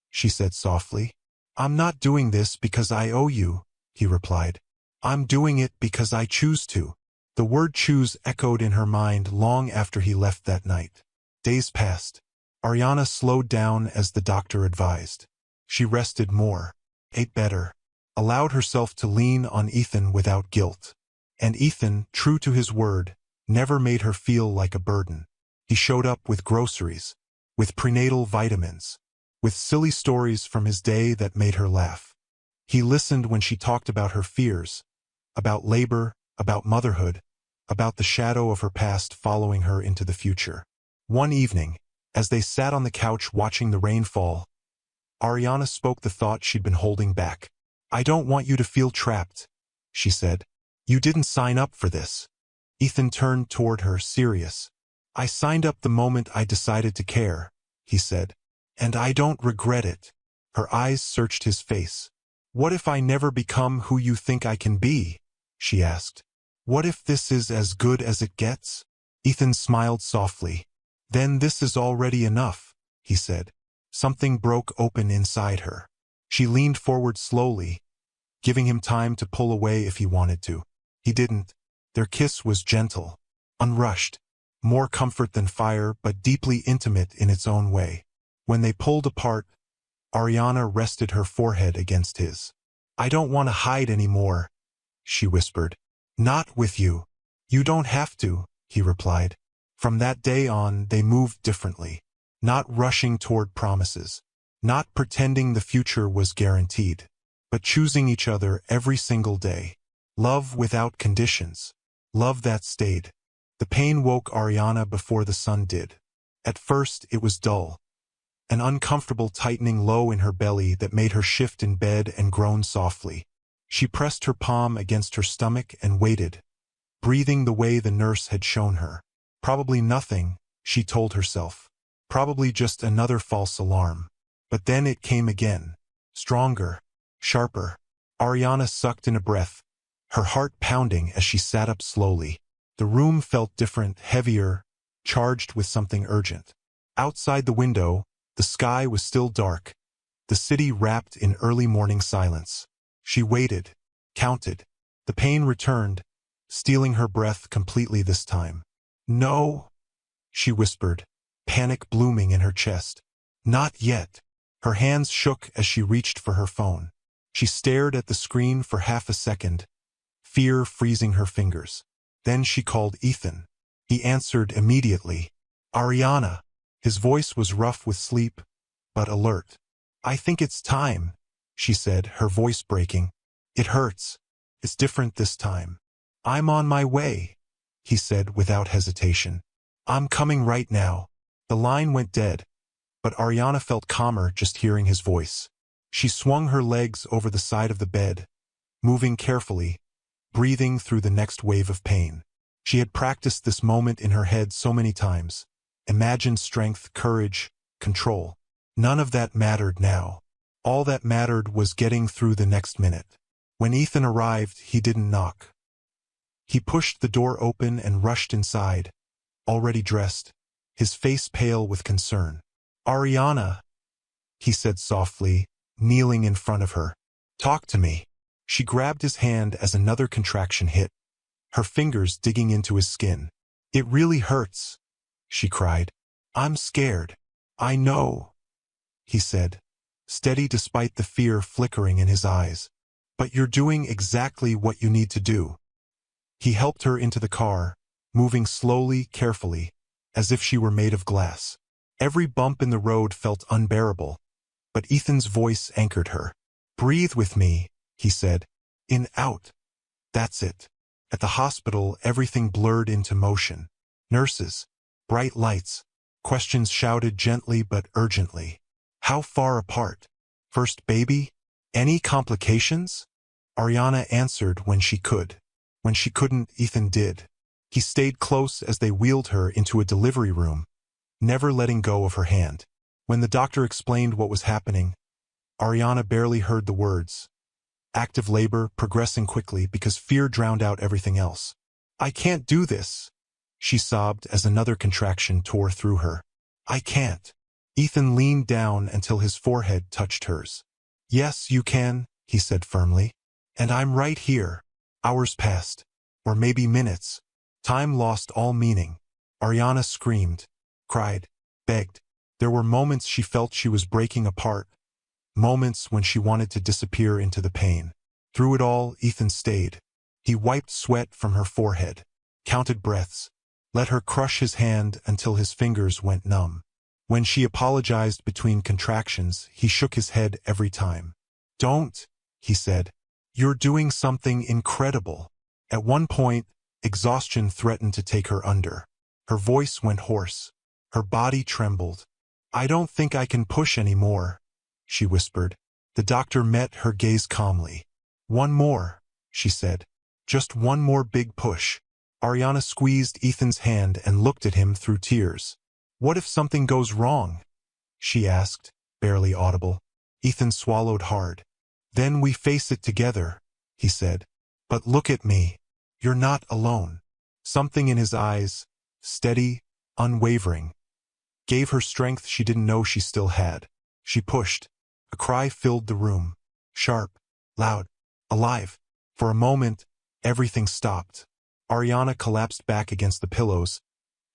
she said softly. "I'm not doing this because I owe you," he replied. "I'm doing it because I choose to." The word choose echoed in her mind long after he left that night. Days passed. Ariana slowed down as the doctor advised. She rested more, ate better, allowed herself to lean on Ethan without guilt. And Ethan, true to his word, never made her feel like a burden. He showed up with groceries, with prenatal vitamins, with silly stories from his day that made her laugh. He listened when she talked about her fears, about labor, about motherhood, about the shadow of her past following her into the future. One evening, as they sat on the couch watching the rain fall, Ariana spoke the thought she'd been holding back. "I don't want you to feel trapped," she said. "You didn't sign up for this." Ethan turned toward her, serious. "I signed up the moment I decided to care," he said. "And I don't regret it." Her eyes searched his face. "What if I never become who you think I can be?" she asked. "What if this is as good as it gets?" Ethan smiled softly. "Then this is already enough," he said. Something broke open inside her. She leaned forward slowly, giving him time to pull away if he wanted to. He didn't. Their kiss was gentle, unrushed, more comfort than fire, but deeply intimate in its own way. When they pulled apart, Ariana rested her forehead against his. "I don't want to hide anymore," she whispered. "Not with you." "You don't have to," he replied. From that day on, they moved differently, not rushing toward promises, not pretending the future was guaranteed, but choosing each other every single day. Love without conditions. Love that stayed. The pain woke Ariana before the sun did. At first, it was dull, an uncomfortable tightening low in her belly that made her shift in bed and groan softly. She pressed her palm against her stomach and waited, breathing the way the nurse had shown her. Probably nothing, she told herself. Probably just another false alarm. But then it came again. Stronger, sharper. Ariana sucked in a breath, her heart pounding as she sat up slowly. The room felt different, heavier, charged with something urgent. Outside the window, the sky was still dark, the city wrapped in early morning silence. She waited, counted. The pain returned, stealing her breath completely this time. "No," she whispered, panic blooming in her chest. "Not yet." Her hands shook as she reached for her phone. She stared at the screen for half a second, fear freezing her fingers. Then she called Ethan. He answered immediately. "Ariana." His voice was rough with sleep, but alert. "I think it's time," she said, her voice breaking. "It hurts. It's different this time." "I'm on my way," he said without hesitation. "I'm coming right now." The line went dead, but Ariana felt calmer just hearing his voice. She swung her legs over the side of the bed, moving carefully, breathing through the next wave of pain. She had practiced this moment in her head so many times. Imagined strength, courage, control. None of that mattered now. All that mattered was getting through the next minute. When Ethan arrived, he didn't knock. He pushed the door open and rushed inside, already dressed, his face pale with concern. "Ariana," he said softly, kneeling in front of her. "Talk to me." She grabbed his hand as another contraction hit, her fingers digging into his skin. "It really hurts," she cried. "I'm scared." "I know," he said, steady despite the fear flickering in his eyes. "But you're doing exactly what you need to do." He helped her into the car, moving slowly, carefully, as if she were made of glass. Every bump in the road felt unbearable, but Ethan's voice anchored her. "Breathe with me," he said. "In, out. That's it." At the hospital, everything blurred into motion. Nurses, bright lights, questions shouted gently but urgently. How far apart? First baby? Any complications? Ariana answered when she could. When she couldn't, Ethan did. He stayed close as they wheeled her into a delivery room, never letting go of her hand. When the doctor explained what was happening, Ariana barely heard the words. Active labor, progressing quickly because fear drowned out everything else. "I can't do this," she sobbed as another contraction tore through her. "I can't." Ethan leaned down until his forehead touched hers. "Yes, you can," he said firmly. "And I'm right here." Hours passed, or maybe minutes. Time lost all meaning. Ariana screamed, cried, begged. There were moments she felt she was breaking apart, moments when she wanted to disappear into the pain. Through it all, Ethan stayed. He wiped sweat from her forehead, counted breaths, let her crush his hand until his fingers went numb. When she apologized between contractions, he shook his head every time. "Don't," he said. "You're doing something incredible." At one point, exhaustion threatened to take her under. Her voice went hoarse. Her body trembled. "I don't think I can push anymore," she whispered. The doctor met her gaze calmly. "One more," she said. "Just one more big push." Ariana squeezed Ethan's hand and looked at him through tears. "What if something goes wrong?" she asked, barely audible. Ethan swallowed hard. "Then we face it together," he said. "But look at me. You're not alone." Something in his eyes, steady, unwavering, gave her strength she didn't know she still had. She pushed. A cry filled the room. Sharp, loud, alive. For a moment, everything stopped. Ariana collapsed back against the pillows,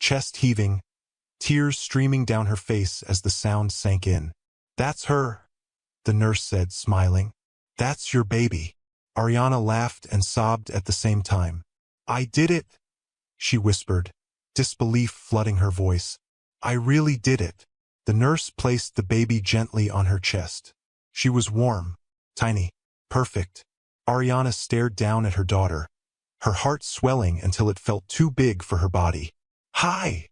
chest heaving, tears streaming down her face as the sound sank in. "That's her," the nurse said, smiling. "That's your baby." Ariana laughed and sobbed at the same time. "I did it," she whispered, disbelief flooding her voice. "I really did it." The nurse placed the baby gently on her chest. She was warm, tiny, perfect. Ariana stared down at her daughter, her heart swelling until it felt too big for her body. "Hi,"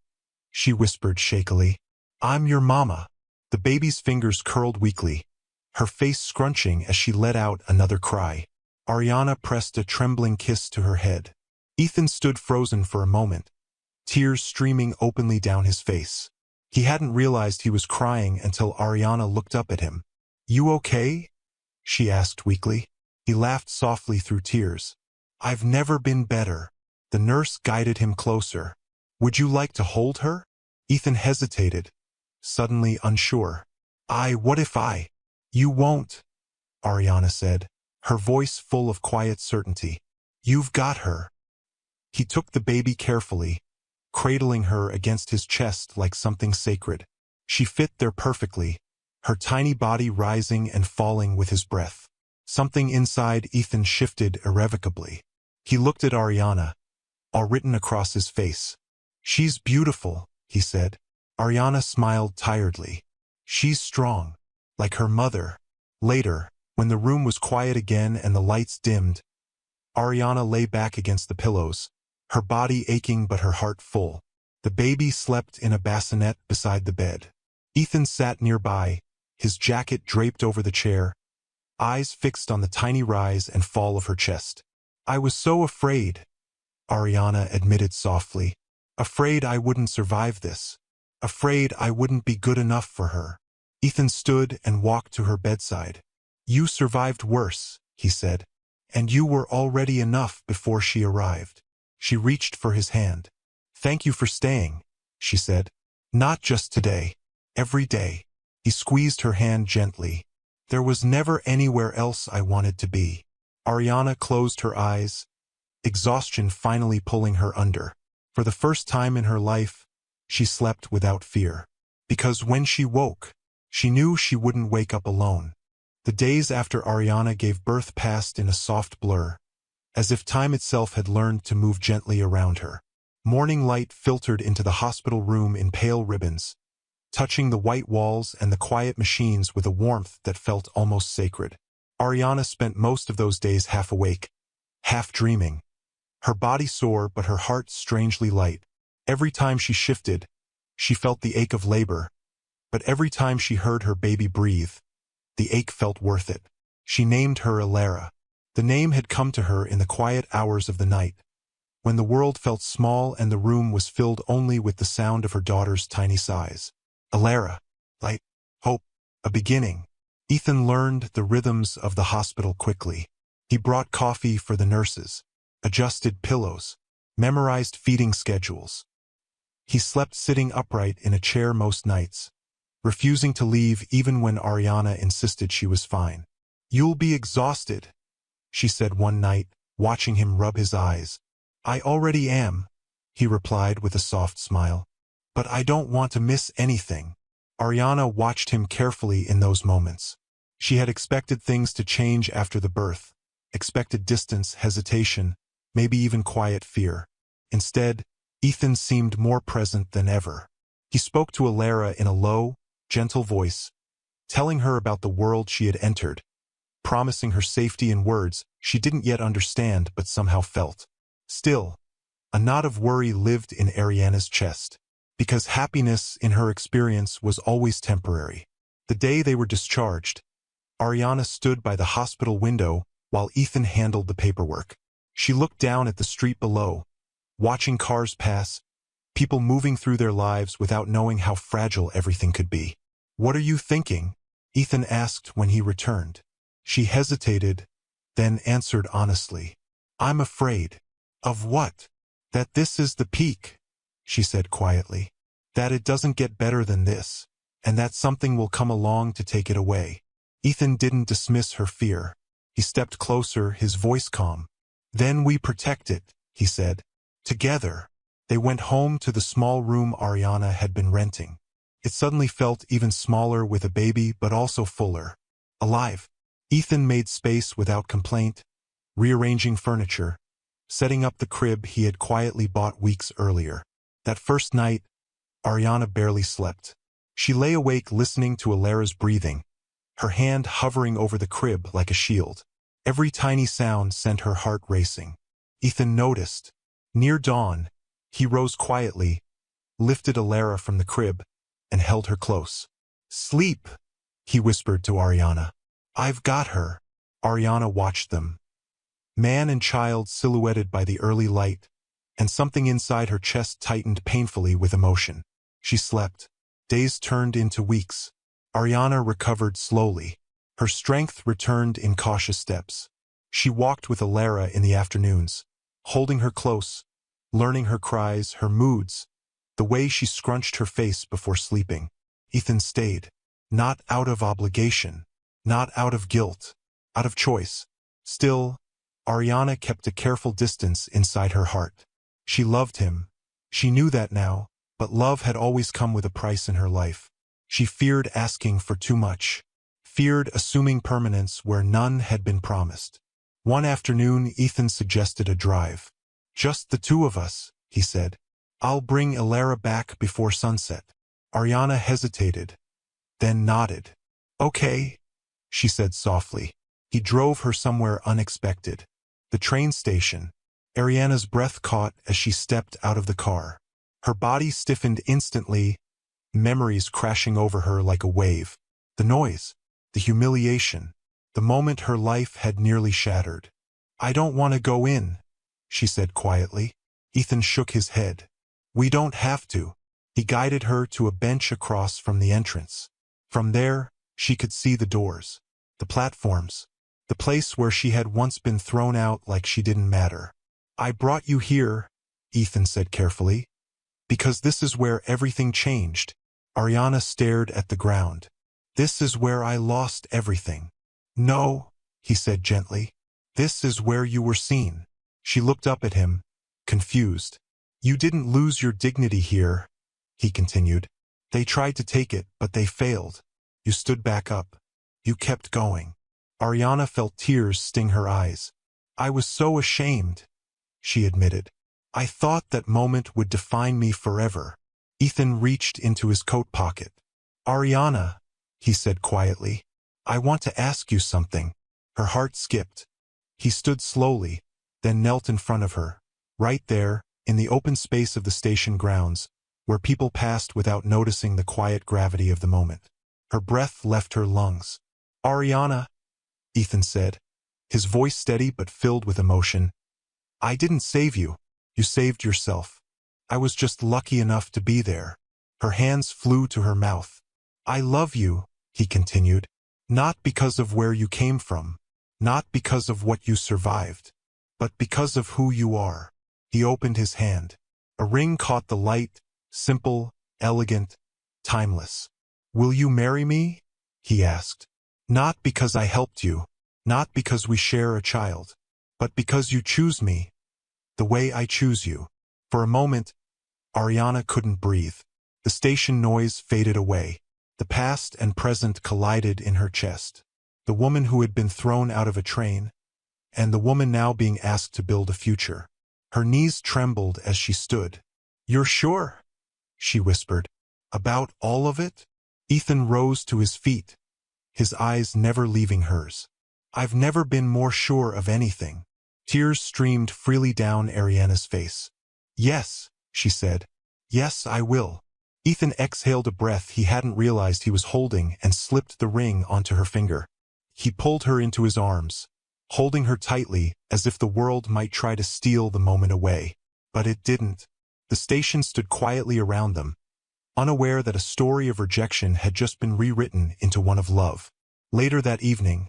she whispered shakily. "I'm your mama." The baby's fingers curled weakly, her face scrunching as she let out another cry. Ariana pressed a trembling kiss to her head. Ethan stood frozen for a moment, tears streaming openly down his face. He hadn't realized he was crying until Ariana looked up at him. "You okay?" she asked weakly. He laughed softly through tears. "I've never been better." The nurse guided him closer. "Would you like to hold her?" Ethan hesitated, suddenly unsure. What if I?" "You won't," Ariana said, her voice full of quiet certainty. "You've got her." He took the baby carefully, cradling her against his chest like something sacred. She fit there perfectly, her tiny body rising and falling with his breath. Something inside Ethan shifted irrevocably. He looked at Ariana, all written across his face. "She's beautiful," he said. Ariana smiled tiredly. "She's strong, like her mother." Later, when the room was quiet again and the lights dimmed, Ariana lay back against the pillows, her body aching but her heart full. The baby slept in a bassinet beside the bed. Ethan sat nearby, his jacket draped over the chair, eyes fixed on the tiny rise and fall of her chest. "I was so afraid," Ariana admitted softly. "Afraid I wouldn't survive this. Afraid I wouldn't be good enough for her." Ethan stood and walked to her bedside. "You survived worse," he said. And you were already enough before she arrived. She reached for his hand. Thank you for staying, she said. Not just today. Every day. He squeezed her hand gently. There was never anywhere else I wanted to be. Ariana closed her eyes, exhaustion finally pulling her under. For the first time in her life, she slept without fear. Because when she woke, she knew she wouldn't wake up alone. The days after Ariana gave birth passed in a soft blur, as if time itself had learned to move gently around her. Morning light filtered into the hospital room in pale ribbons, touching the white walls and the quiet machines with a warmth that felt almost sacred. Ariana spent most of those days half awake, half dreaming. Her body sore but her heart strangely light. Every time she shifted, she felt the ache of labor, but every time she heard her baby breathe, the ache felt worth it. She named her Alara. The name had come to her in the quiet hours of the night, when the world felt small and the room was filled only with the sound of her daughter's tiny sighs. Alara, light, hope, a beginning. Ethan learned the rhythms of the hospital quickly. He brought coffee for the nurses, adjusted pillows, memorized feeding schedules. He slept sitting upright in a chair most nights, refusing to leave even when Ariana insisted she was fine. You'll be exhausted, she said one night, watching him rub his eyes. I already am, he replied with a soft smile. But I don't want to miss anything. Ariana watched him carefully in those moments. She had expected things to change after the birth, expected distance, hesitation, maybe even quiet fear. Instead, Ethan seemed more present than ever. He spoke to Alara in a low, gentle voice, telling her about the world she had entered, promising her safety in words she didn't yet understand but somehow felt. Still, a knot of worry lived in Ariana's chest, because happiness in her experience was always temporary. The day they were discharged, Ariana stood by the hospital window while Ethan handled the paperwork. She looked down at the street below, watching cars pass, people moving through their lives without knowing how fragile everything could be. What are you thinking? Ethan asked when he returned. She hesitated, then answered honestly. I'm afraid. Of what? That this is the peak, she said quietly. That it doesn't get better than this, and that something will come along to take it away. Ethan didn't dismiss her fear. He stepped closer, his voice calm. Then we protect it, he said. Together, they went home to the small room Ariana had been renting. It suddenly felt even smaller with a baby but also fuller. Alive. Ethan made space without complaint, rearranging furniture, setting up the crib he had quietly bought weeks earlier. That first night, Ariana barely slept. She lay awake listening to Alara's breathing, her hand hovering over the crib like a shield. Every tiny sound sent her heart racing. Ethan noticed. Near dawn, he rose quietly, lifted Alara from the crib, and held her close. Sleep, he whispered to Ariana. I've got her. Ariana watched them, man and child silhouetted by the early light, and something inside her chest tightened painfully with emotion. She slept. Days turned into weeks. Ariana recovered slowly. Her strength returned in cautious steps. She walked with Alara in the afternoons, holding her close, learning her cries, her moods, the way she scrunched her face before sleeping. Ethan stayed, not out of obligation, not out of guilt, out of choice. Still, Ariana kept a careful distance inside her heart. She loved him. She knew that now, but love had always come with a price in her life. She feared asking for too much, feared assuming permanence where none had been promised. One afternoon, Ethan suggested a drive. Just the two of us, he said. I'll bring Alara back before sunset. Ariana hesitated, then nodded. Okay, she said softly. He drove her somewhere unexpected. The train station. Ariana's breath caught as she stepped out of the car. Her body stiffened instantly, memories crashing over her like a wave. The noise, the humiliation, the moment her life had nearly shattered. I don't want to go in, she said quietly. Ethan shook his head. We don't have to. He guided her to a bench across from the entrance. From there, she could see the doors, the platforms, the place where she had once been thrown out like she didn't matter. "I brought you here," Ethan said carefully, "because this is where everything changed." Ariana stared at the ground. "This is where I lost everything." "No," he said gently. "This is where you were seen." She looked up at him, confused. "You didn't lose your dignity here," he continued. "They tried to take it, but they failed. You stood back up. You kept going." Ariana felt tears sting her eyes. "I was so ashamed," she admitted. "I thought that moment would define me forever." Ethan reached into his coat pocket. "Ariana," he said quietly, "I want to ask you something." Her heart skipped. He stood slowly, then knelt in front of her, right there, in the open space of the station grounds, where people passed without noticing the quiet gravity of the moment. Her breath left her lungs. "Ariana," Ethan said, his voice steady but filled with emotion, "I didn't save you. You saved yourself. I was just lucky enough to be there." Her hands flew to her mouth. "I love you," he continued, "not because of where you came from, not because of what you survived, but because of who you are." He opened his hand. A ring caught the light, simple, elegant, timeless. "Will you marry me?" he asked. "Not because I helped you, not because we share a child, but because you choose me, the way I choose you." For a moment, Ariana couldn't breathe. The station noise faded away. The past and present collided in her chest. The woman who had been thrown out of a train, and the woman now being asked to build a future. Her knees trembled as she stood. "You're sure?" she whispered. "About all of it?" Ethan rose to his feet, his eyes never leaving hers. "I've never been more sure of anything." Tears streamed freely down Ariana's face. "Yes," she said. "Yes, I will." Ethan exhaled a breath he hadn't realized he was holding and slipped the ring onto her finger. He pulled her into his arms, holding her tightly as if the world might try to steal the moment away. But it didn't. The station stood quietly around them, unaware that a story of rejection had just been rewritten into one of love. Later that evening,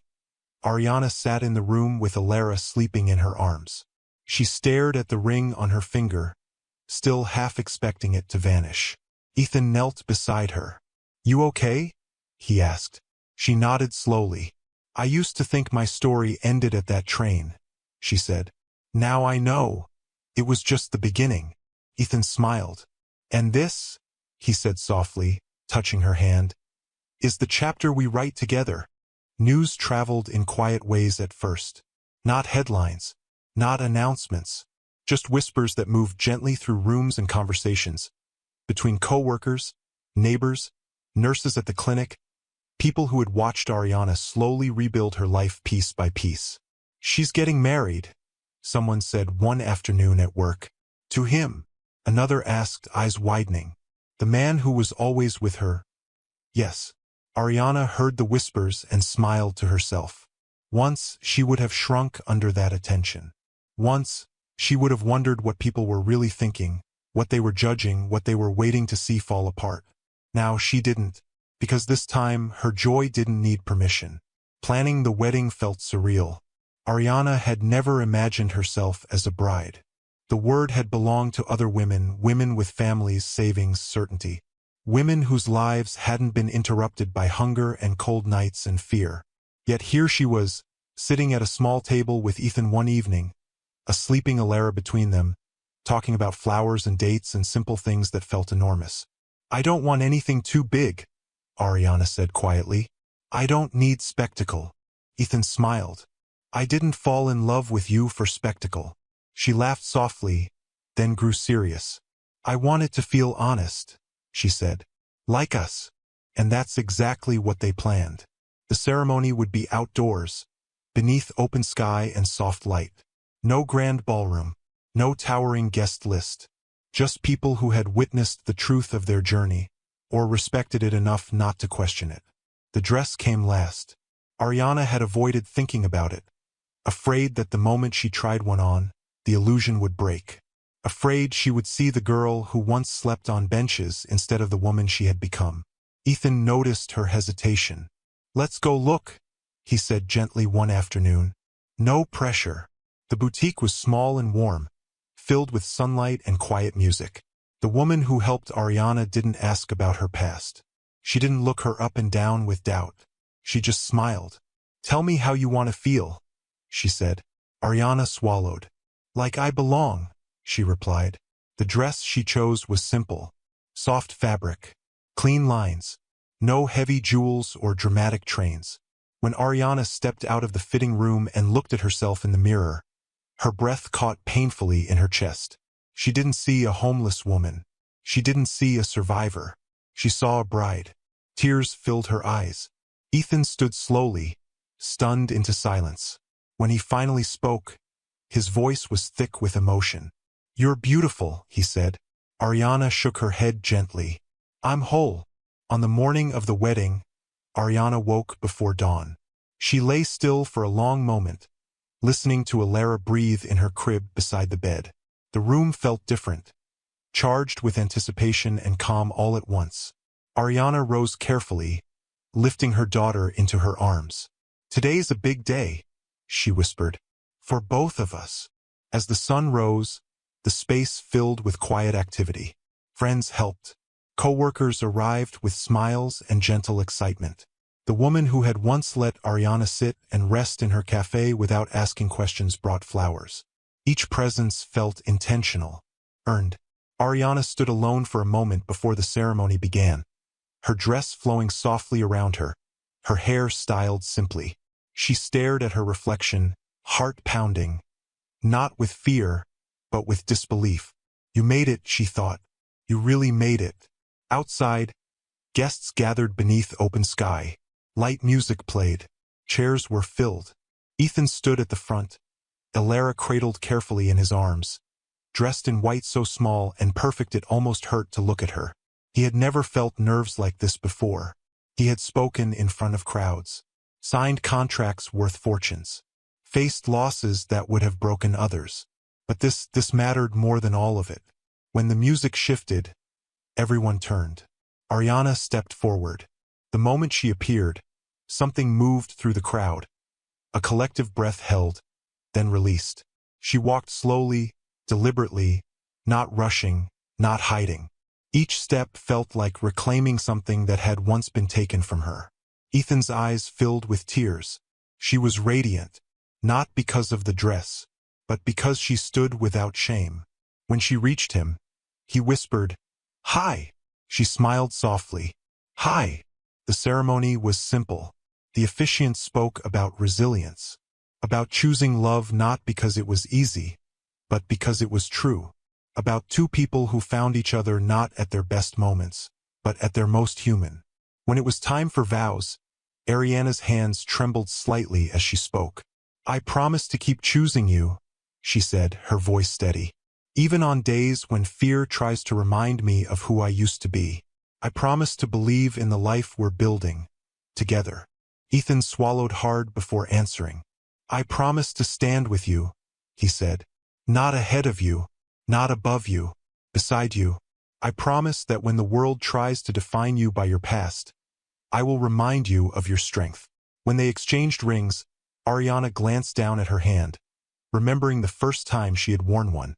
Ariana sat in the room with Alara sleeping in her arms. She stared at the ring on her finger, still half expecting it to vanish. Ethan knelt beside her. "You okay?" he asked. She nodded slowly. "I used to think my story ended at that train," she said. "Now I know. It was just the beginning." Ethan smiled. "And this," he said softly, touching her hand, "is the chapter we write together." News traveled in quiet ways at first. Not headlines, not announcements, just whispers that moved gently through rooms and conversations. Between co-workers, neighbors, nurses at the clinic, people who had watched Ariana slowly rebuild her life piece by piece. "She's getting married," someone said one afternoon at work. "To him," another asked, eyes widening. "The man who was always with her." Yes. Ariana heard the whispers and smiled to herself. Once she would have shrunk under that attention. Once she would have wondered what people were really thinking, what they were judging, what they were waiting to see fall apart. Now she didn't, because this time her joy didn't need permission. Planning the wedding felt surreal. Ariana had never imagined herself as a bride. The word had belonged to other women, women with families, savings, certainty. Women whose lives hadn't been interrupted by hunger and cold nights and fear. Yet here she was, sitting at a small table with Ethan one evening, a sleeping Alara between them, talking about flowers and dates and simple things that felt enormous. "I don't want anything too big," Ariana said quietly. "I don't need spectacle." Ethan smiled. "I didn't fall in love with you for spectacle." She laughed softly, then grew serious. "I want it to feel honest," she said. "Like us." And that's exactly what they planned. The ceremony would be outdoors, beneath open sky and soft light. No grand ballroom, no towering guest list. Just people who had witnessed the truth of their journey, or respected it enough not to question it. The dress came last. Ariana had avoided thinking about it, afraid that the moment she tried one on, the illusion would break. Afraid she would see the girl who once slept on benches instead of the woman she had become. Ethan noticed her hesitation. "Let's go look," he said gently one afternoon. No pressure. The boutique was small and warm, filled with sunlight and quiet music. The woman who helped Ariana didn't ask about her past. She didn't look her up and down with doubt. She just smiled. Tell me how you want to feel, she said. Ariana swallowed. Like I belong, she replied. The dress she chose was simple. Soft fabric, clean lines, no heavy jewels or dramatic trains. When Ariana stepped out of the fitting room and looked at herself in the mirror, her breath caught painfully in her chest. She didn't see a homeless woman. She didn't see a survivor. She saw a bride. Tears filled her eyes. Ethan stood slowly, stunned into silence. When he finally spoke, his voice was thick with emotion. You're beautiful, he said. Ariana shook her head gently. I'm whole. On the morning of the wedding, Ariana woke before dawn. She lay still for a long moment, listening to Alara breathe in her crib beside the bed. The room felt different, charged with anticipation and calm all at once. Ariana rose carefully, lifting her daughter into her arms. Today's a big day, she whispered. For both of us. As the sun rose, the space filled with quiet activity. Friends helped. Co-workers arrived with smiles and gentle excitement. The woman who had once let Ariana sit and rest in her cafe without asking questions brought flowers. Each presence felt intentional, earned. Ariana stood alone for a moment before the ceremony began, her dress flowing softly around her, her hair styled simply. She stared at her reflection, heart pounding, not with fear, but with disbelief. You made it, she thought. You really made it. Outside, guests gathered beneath open sky. Light music played. Chairs were filled. Ethan stood at the front, Alara cradled carefully in his arms, dressed in white so small and perfect it almost hurt to look at her. He had never felt nerves like this before. He had spoken in front of crowds, signed contracts worth fortunes, faced losses that would have broken others. But this mattered more than all of it. When the music shifted, everyone turned. Ariana stepped forward. The moment she appeared, something moved through the crowd. A collective breath held, then released. She walked slowly, deliberately, not rushing, not hiding. Each step felt like reclaiming something that had once been taken from her. Ethan's eyes filled with tears. She was radiant, not because of the dress, but because she stood without shame. When she reached him, he whispered, "Hi." She smiled softly. "Hi." The ceremony was simple. The officiant spoke about resilience, about choosing love not because it was easy, but because it was true, about two people who found each other not at their best moments, but at their most human. When it was time for vows, Ariana's hands trembled slightly as she spoke. "I promise to keep choosing you," she said, her voice steady. "Even on days when fear tries to remind me of who I used to be. I promise to believe in the life we're building, together." Ethan swallowed hard before answering. "I promise to stand with you," he said. "Not ahead of you, not above you, beside you. I promise that when the world tries to define you by your past, I will remind you of your strength." When they exchanged rings, Ariana glanced down at her hand, remembering the first time she had worn one.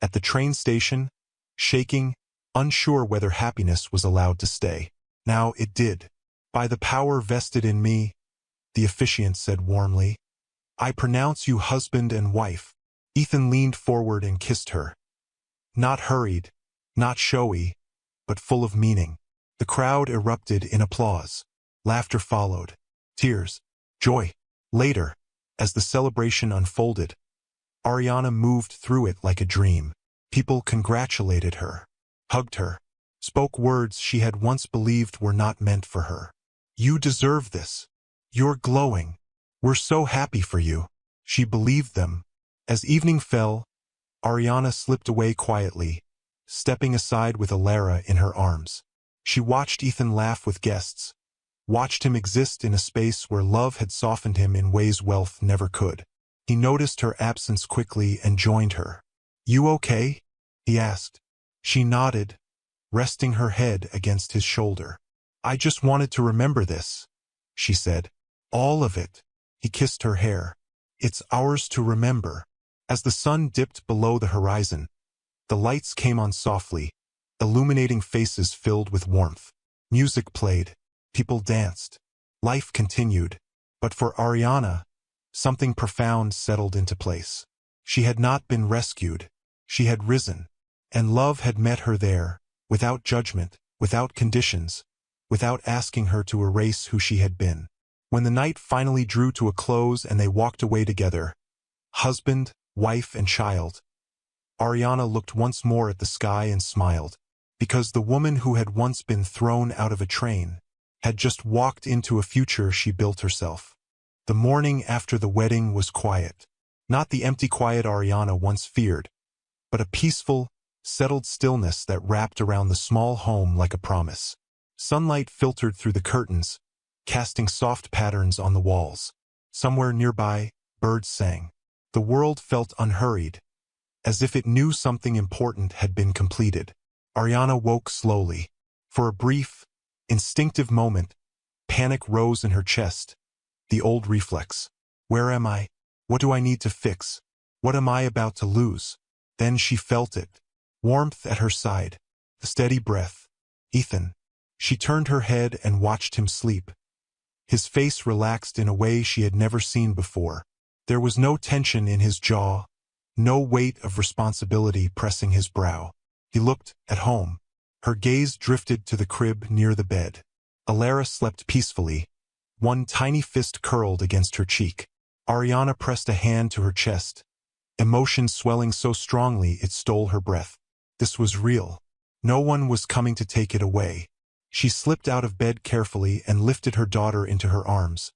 At the train station, shaking, unsure whether happiness was allowed to stay. Now it did. "By the power vested in me," the officiant said warmly, "I pronounce you husband and wife." Ethan leaned forward and kissed her. Not hurried, not showy, but full of meaning. The crowd erupted in applause. Laughter followed. Tears. Joy. Later, as the celebration unfolded, Ariana moved through it like a dream. People congratulated her, hugged her, spoke words she had once believed were not meant for her. "You deserve this. You're glowing. We're so happy for you." She believed them. As evening fell, Ariana slipped away quietly, stepping aside with Alara in her arms. She watched Ethan laugh with guests, watched him exist in a space where love had softened him in ways wealth never could. He noticed her absence quickly and joined her. "You okay?" he asked. She nodded, resting her head against his shoulder. "I just wanted to remember this," she said. All of it. He kissed her hair. It's ours to remember. As the sun dipped below the horizon, the lights came on softly, illuminating faces filled with warmth. Music played. People danced. Life continued. But for Ariana, something profound settled into place. She had not been rescued. She had risen. And love had met her there, without judgment, without conditions, without asking her to erase who she had been. When the night finally drew to a close and they walked away together, husband, wife, and child, Ariana looked once more at the sky and smiled, because the woman who had once been thrown out of a train had just walked into a future she built herself. The morning after the wedding was quiet. Not the empty quiet Ariana once feared, but a peaceful, settled stillness that wrapped around the small home like a promise. Sunlight filtered through the curtains, casting soft patterns on the walls. Somewhere nearby, birds sang. The world felt unhurried, as if it knew something important had been completed. Ariana woke slowly. For a brief, instinctive moment, panic rose in her chest, the old reflex. Where am I? What do I need to fix? What am I about to lose? Then she felt it. Warmth at her side. A steady breath. Ethan. She turned her head and watched him sleep. His face relaxed in a way she had never seen before. There was no tension in his jaw, no weight of responsibility pressing his brow. He looked at home. Her gaze drifted to the crib near the bed. Alara slept peacefully, one tiny fist curled against her cheek. Ariana pressed a hand to her chest, emotion swelling so strongly it stole her breath. This was real. No one was coming to take it away. She slipped out of bed carefully and lifted her daughter into her arms,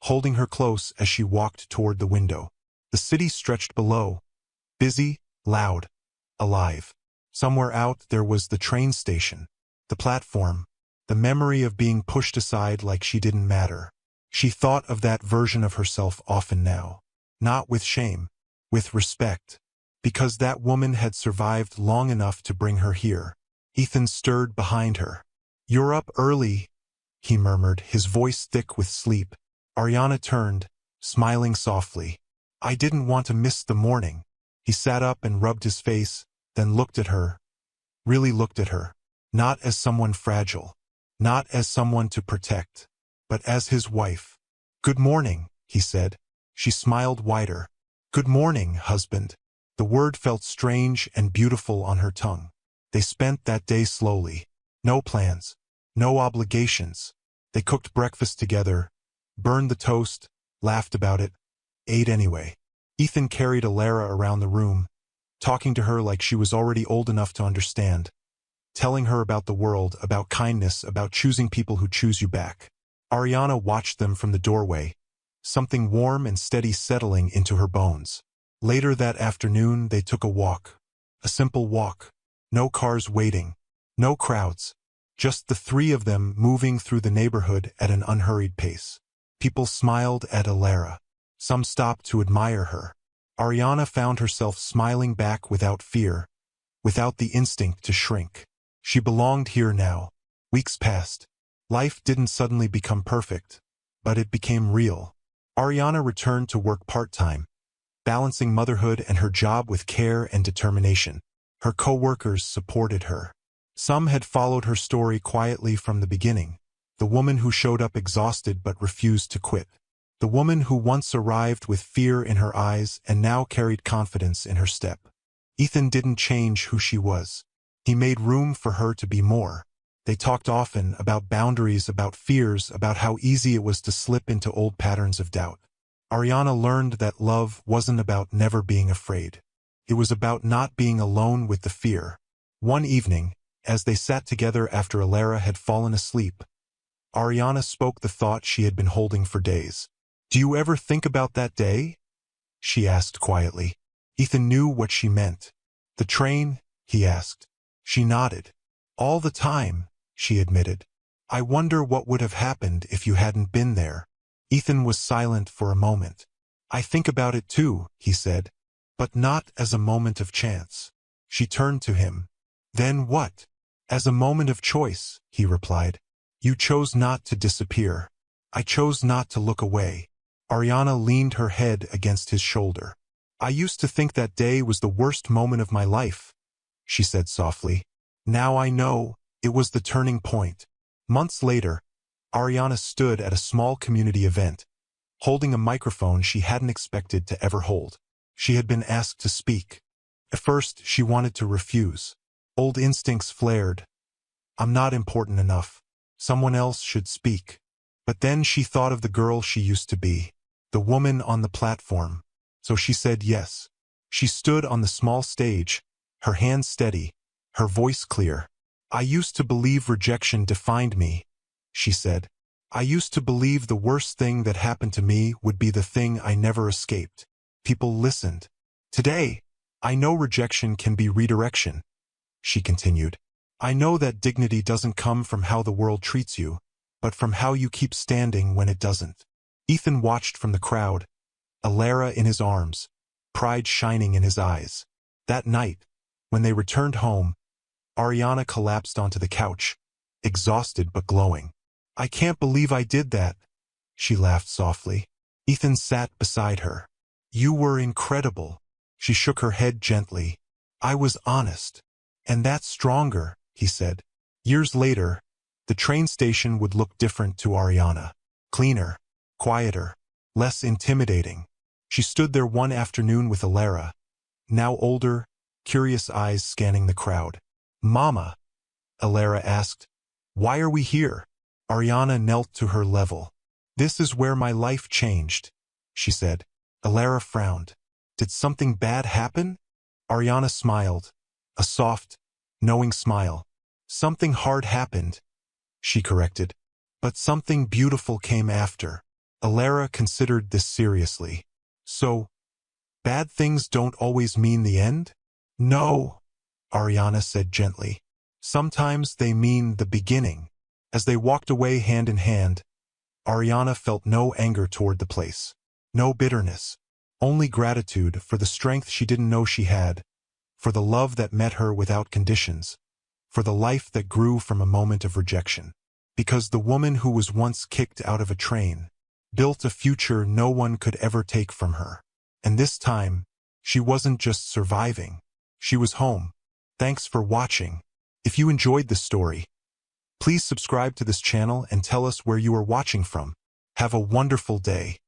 holding her close as she walked toward the window. The city stretched below, busy, loud, alive. Somewhere out there was the train station, the platform, the memory of being pushed aside like she didn't matter. She thought of that version of herself often now, not with shame, with respect, because that woman had survived long enough to bring her here. Ethan stirred behind her. "You're up early," he murmured, his voice thick with sleep. Ariana turned, smiling softly. "I didn't want to miss the morning." He sat up and rubbed his face, then looked at her, really looked at her, not as someone fragile, not as someone to protect, but as his wife. "Good morning," he said. She smiled wider. "Good morning, husband." The word felt strange and beautiful on her tongue. They spent that day slowly. No plans, no obligations. They cooked breakfast together, burned the toast, laughed about it, ate anyway. Ethan carried Alara around the room, talking to her like she was already old enough to understand, telling her about the world, about kindness, about choosing people who choose you back. Ariana watched them from the doorway, something warm and steady settling into her bones. Later that afternoon, they took a walk. A simple walk. No cars waiting. No crowds. Just the three of them moving through the neighborhood at an unhurried pace. People smiled at Alara. Some stopped to admire her. Ariana found herself smiling back without fear, without the instinct to shrink. She belonged here now. Weeks passed. Life didn't suddenly become perfect, but it became real. Ariana returned to work part-time, balancing motherhood and her job with care and determination. Her co-workers supported her. Some had followed her story quietly from the beginning, the woman who showed up exhausted but refused to quit. The woman who once arrived with fear in her eyes and now carried confidence in her step. Ethan didn't change who she was. He made room for her to be more. They talked often about boundaries, about fears, about how easy it was to slip into old patterns of doubt. Ariana learned that love wasn't about never being afraid. It was about not being alone with the fear. One evening, as they sat together after Alara had fallen asleep, Ariana spoke the thought she had been holding for days. "Do you ever think about that day?" she asked quietly. Ethan knew what she meant. "The train?" he asked. She nodded. "All the time," she admitted. "I wonder what would have happened if you hadn't been there." Ethan was silent for a moment. "I think about it too," he said, "but not as a moment of chance." She turned to him. "Then what?" "As a moment of choice," he replied. "You chose not to disappear." I chose not to look away. Ariana leaned her head against his shoulder. I used to think that day was the worst moment of my life, she said softly. Now I know it was the turning point. Months later, Ariana stood at a small community event, holding a microphone she hadn't expected to ever hold. She had been asked to speak. At first, she wanted to refuse. Old instincts flared. I'm not important enough. Someone else should speak. But then she thought of the girl she used to be, the woman on the platform. So she said yes. She stood on the small stage, her hands steady, her voice clear. I used to believe rejection defined me, she said. I used to believe the worst thing that happened to me would be the thing I never escaped. People listened. Today, I know rejection can be redirection, she continued. I know that dignity doesn't come from how the world treats you, but from how you keep standing when it doesn't. Ethan watched from the crowd, Alara in his arms, pride shining in his eyes. That night, when they returned home, Ariana collapsed onto the couch, exhausted but glowing. I can't believe I did that, she laughed softly. Ethan sat beside her. You were incredible. She shook her head gently. I was honest. And that's stronger, he said. Years later, the train station would look different to Ariana. Cleaner, quieter, less intimidating. She stood there one afternoon with Alara, now older, curious eyes scanning the crowd. Mama, Alara asked, why are we here? Ariana knelt to her level. This is where my life changed, she said. Alara frowned. Did something bad happen? Ariana smiled, a soft, knowing smile. Something hard happened, she corrected. But something beautiful came after. Alara considered this seriously. So, bad things don't always mean the end? No, Ariana said gently. Sometimes they mean the beginning. As they walked away hand in hand, Ariana felt no anger toward the place, no bitterness, only gratitude for the strength she didn't know she had, for the love that met her without conditions, for the life that grew from a moment of rejection. Because the woman who was once kicked out of a train built a future no one could ever take from her. And this time, she wasn't just surviving, she was home. Thanks for watching. If you enjoyed this story, please subscribe to this channel and tell us where you are watching from. Have a wonderful day.